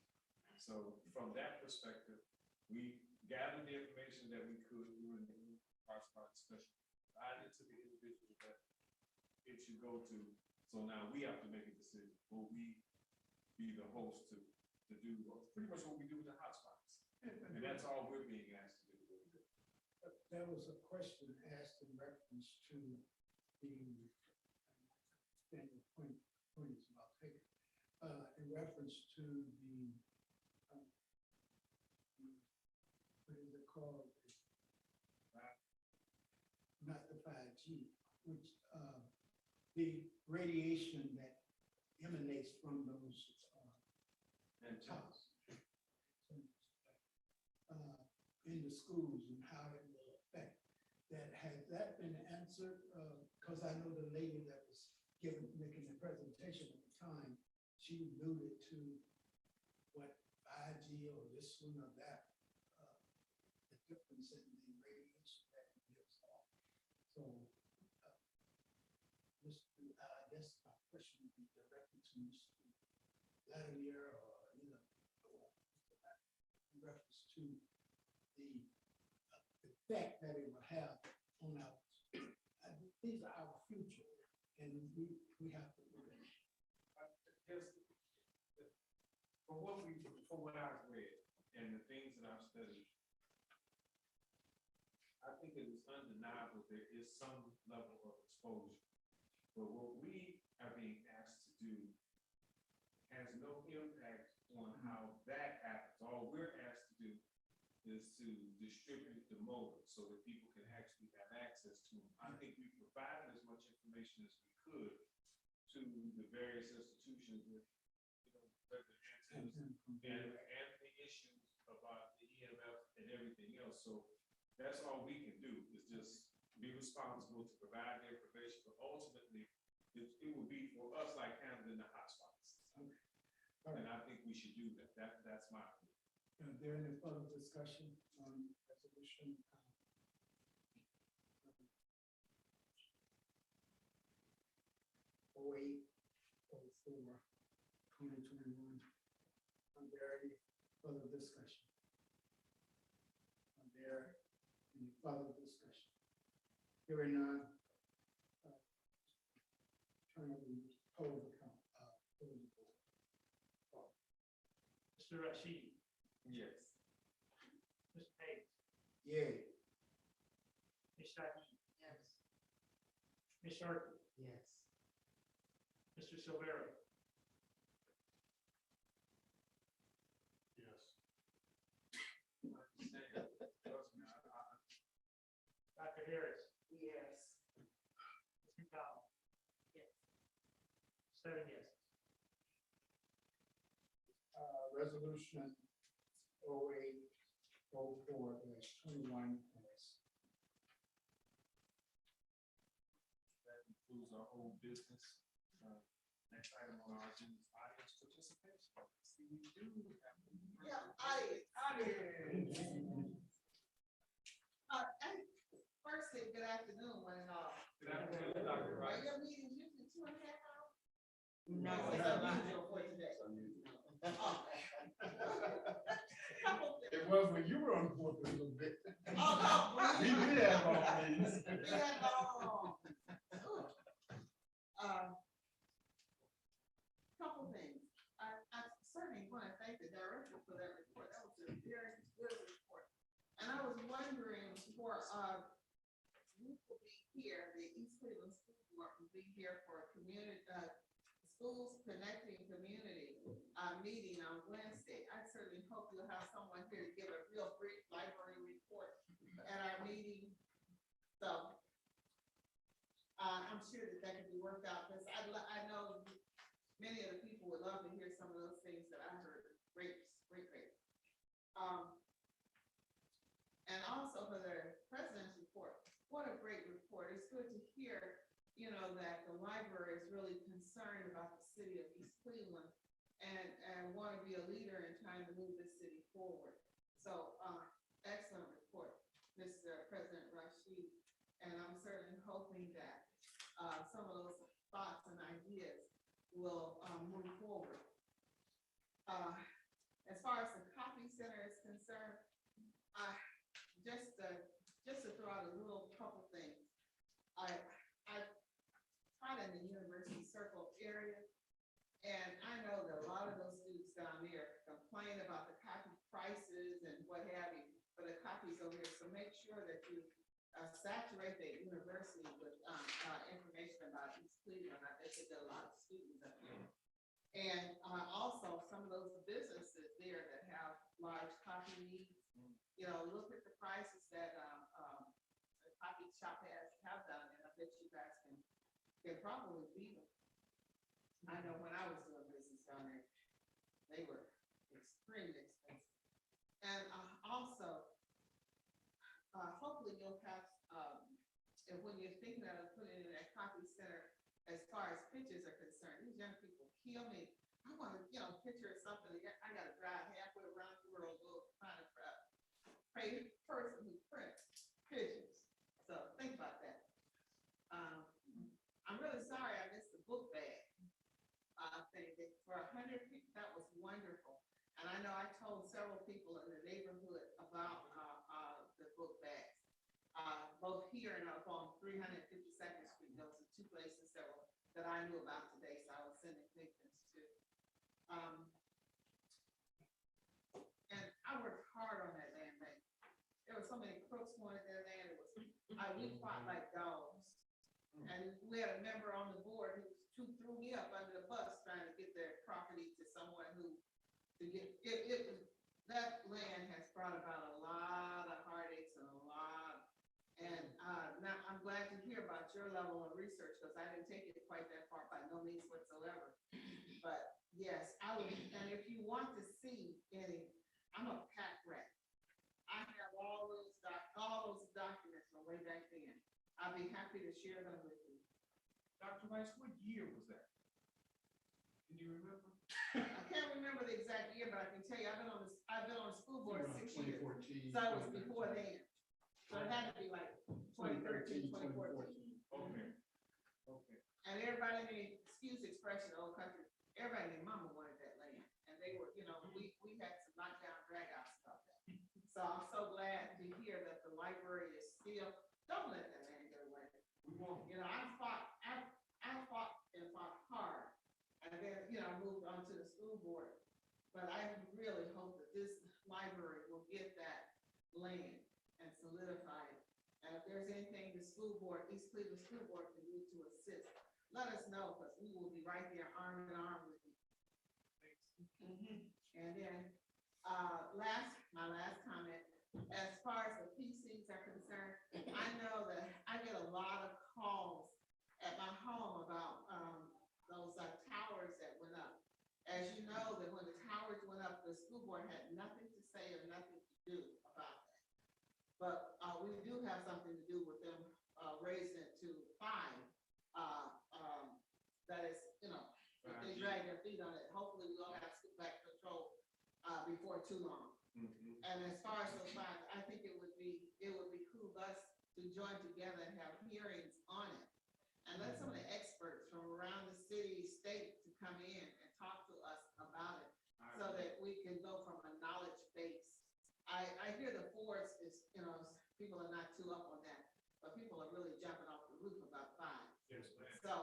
So from that perspective, we gathered the information that we could during the parts of our discussion, provided it to the individual that it should go to. So now we have to make a decision. Will we be the host to do pretty much what we do with the hotspots? And that's all we're being asked to do. There was a question asked in reference to the, point is about taken, in reference to the, what is it called? Not the 5G, which, the radiation that emanates from those, And towers. In the schools and how it will affect that. Has that been answered? Because I know the lady that was making the presentation at the time, she alluded to what 5G or this one or that, the difference in the radiation that it gives off. So, I guess my question would be directed to Mr. Vladimir or, in reference to the effect that it will have on our, these are our future, and we have to look at it. From what I've read and the things that I've studied, I think it is undeniable there is some level of exposure. But what we are being asked to do has no impact on how that happens. All we're asked to do is to distribute the modem so that people can actually have access to them. I think we provided as much information as we could to the various institutions with, antennas and the issues about the EMF and everything else. So that's all we can do is just be responsible to provide the information, but ultimately it will be for us like handling the hotspots. And I think we should do that. That's my opinion. Is there any further discussion on resolution? 08/04/2021? Are there any further discussion? Are there any further discussion? Hearing none. Turn over the poll account. Mr. Rashid, Yes. Mr. Hayes, Yay. Ms. Shaheen, Yes. Ms. Sharkey, Yes. Mr. Silvera, Yes. Dr. Harris, Yes. Ms. McDowell. Yes. 7 yes. Resolution 08/04/21 passed. That concludes our whole business. Next item on our agenda is audience participation. See, we do have. First thing, good afternoon, one and all. Good afternoon, Dr. Are Rice. your meetings usually 2.5 hours? No. It's unusual for today. Oh. Couple things. It was when you were on the board for a little bit. Oh, no. We did have long meetings. We had long. Couple things. I certainly want to thank the director for that report. That was a very good report. And I was wondering for, we will be here, the East Cleveland School Board will be here for a community, schools connecting community, meeting on Wednesday. I certainly hope you'll have someone here to give a real brief library report at our meeting. So, I'm sure that can be worked out, because I know many of the people would love to hear some of those things that I heard. Great. And also for the president's report, what a great report. It's good to hear, that the library is really concerned about the city of East Cleveland and want to be a leader in trying to move this city forward. So, excellent report, Mr. President Rashid. And I'm certainly hoping that some of those thoughts and ideas will move forward. As far as the copy center is concerned, just to throw out a little couple things. I taught in the University Circle area, and I know that a lot of those students down there complain about the copy prices and what have you for the copies over here. So make sure that you saturate the university with information about East Cleveland. I bet there are a lot of students up there. And also some of those businesses there that have large copy needs, look at the prices that the copy shop have done, and I bet you guys can probably beat them. I know when I was doing business down there, they were extremely expensive. And also, hopefully you'll have, and when you're thinking of putting in that copy center, as far as pictures are concerned, these young people kill me. I want to, picture something. I got to drive halfway around the world, go find a pay person who prints pictures. So think about that. I'm really sorry I missed the book bag thing. For 100 people, that was wonderful. And I know I told several people in the neighborhood about the book bags, both here and up on 352nd Street. Those are two places that I knew about today, so I was sending pictures to. And I worked hard on that land bank. There were so many crooks wanted that land. We fought like dogs. And we had a member on the board who threw me up under the bus trying to get their property to someone that land has brought about a lot of heartaches and now I'm glad to hear about your level of research, because I didn't take it quite that far by no means whatsoever. But yes, I would, and if you want to see any, I'm a pack rat. I have all those documents from way back then. I'll be happy to share them with you. Dr. Rice, what year was that? Can you remember? I can't can't remember the exact year, but I can tell you, I've been on the school board 6 years. So it was before then. So it had to be like 2013, 2014. Okay. Okay. And everybody made, excuse the expression, old country, everybody and mama wanted that land. And they were, you know, we had some knockdown, drag out stuff. So I'm so glad to hear that the library is still, don't let that land go away. We won't. You know, I fought and fought hard. And then, you know, I moved on to the school board. But I really hope that this library will get that land and solidify it. And if there's anything the school board, East Cleveland School Board can do to assist, let us know, because we will be right there arm in arm with you. And then, my last comment, as far as the PCs are concerned, I know that I get a lot of calls at my home about, those towers that went up. As you know, that when the towers went up, the school board had nothing to say or nothing to do about that. But, we do have something to do with them, raising it to 5. That is, you know, if they drag their feet on it, hopefully we'll have school back control, before too long. And as far as those 5, I think it would behoove us to join together and have hearings on it. And let some of the experts from around the city, state to come in and talk to us about it so that we can go from a knowledge base. I hear the force is, you know, people are not too up on that, but people are really jumping off the roof about 5. Yes, ma'am. So,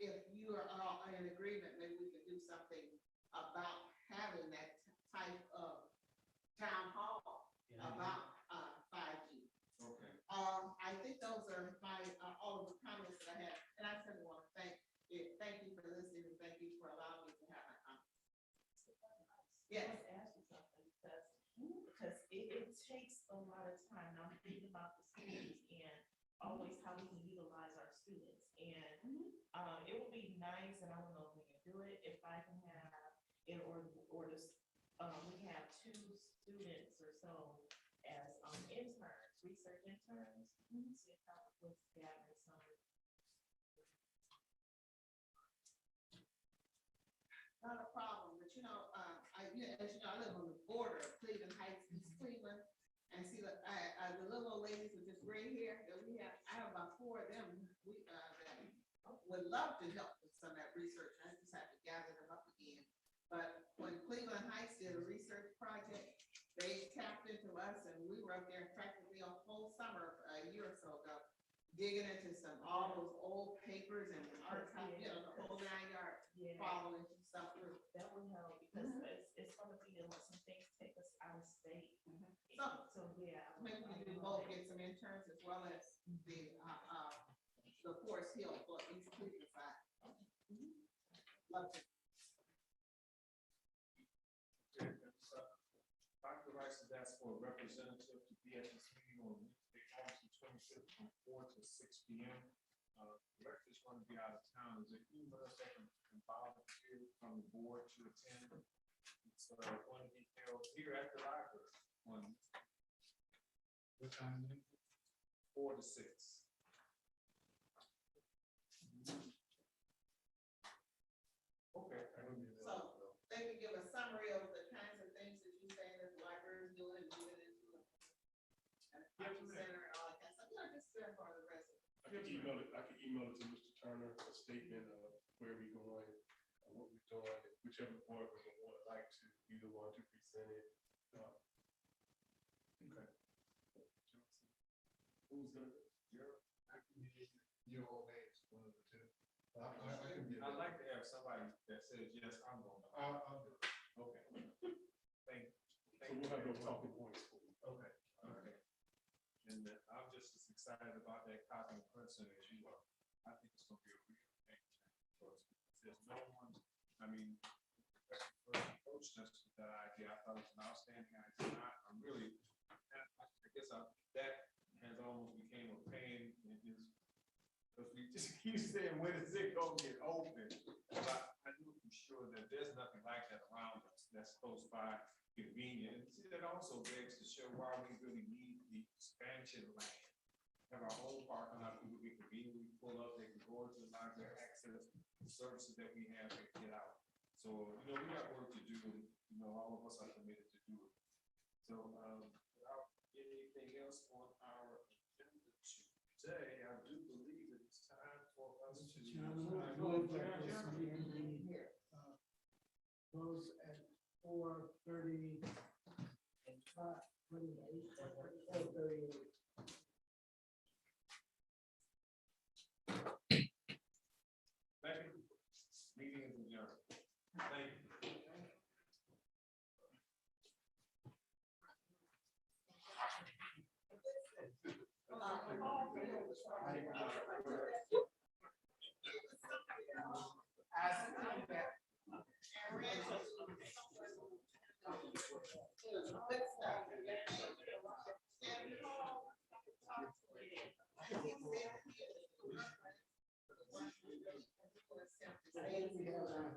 if you are all in agreement, maybe we can do something about having that type of town hall about 5G. Okay. I think those are my, all of the comments that I had, and I certainly want to thank you for listening, and thank you for allowing me to have my comments. Yes. I want to ask you something, because it takes a lot of time. Now I'm thinking about the schools and always how we can utilize our students. And it would be nice, and I don't know if we can do it, if I can have, we have 2 students or so as interns, research interns. See if I was gathering some. Not a problem, but you know, as you know, I live on the border of Cleveland Heights, East Cleveland. And see, the little old ladies with this gray hair that we have, I have about 4 of them, that would love to help with some of that research. I just have to gather them up again. But when Cleveland Heights did a research project, they tapped into us, and we were up there practically a whole summer, a year or so ago, digging into all those old papers and archives, you know, the whole 9 yards, Yeah. following stuff through. That would help, because it's gonna be, some things take us out of state. So, yeah. Maybe we do both, get some interns as well as the Forest Hill for East Cleveland side. Love to. Dr. Rice has asked for a representative to be at this meeting on Wednesday, August 25th from 4 to 6 p.m. The director is going to be out of town. Is there anyone else that can volunteer from the board to attend? It's going to be held here at the library on what time? 4 to 6. Okay. So they can give a summary of the kinds of things that you say that the library is doing and moving into. And the Cultural Center and all that kind of stuff. You know, just share for the residents. I can email it to Mr. Turner, a statement of where we're going, what we're doing, whichever board we would like to, either want to present it. Okay. Who's gonna, I can be your old age, one of the 2. I can be. I'd like to have somebody that says, yes, I'm going. I'll do it. Okay. Thank So we'll have those talking points for you. Okay, okay. And I'm just as excited about that copy and print center as you are. I think it's gonna be a real thing. There's no one, I mean, first approached us with that idea. I thought it was an outstanding idea. I'm really, I guess that has almost became a pain in his, because we just keep saying, when is it gonna get open? But I knew for sure that there's nothing like that around us that's close by, convenient. And see, that also begs to show why we really need the expansion land. Have our own parking lot, people can conveniently pull up, they can go to the library, access the services that we have and get out. So, we got work to do, and, all of us are committed to do it. So, without anything else on our agenda today, I do believe it's time for us to. Close at 4:30 and 4:38. Thank you. Meeting is adjourned. Thank you. Thank you.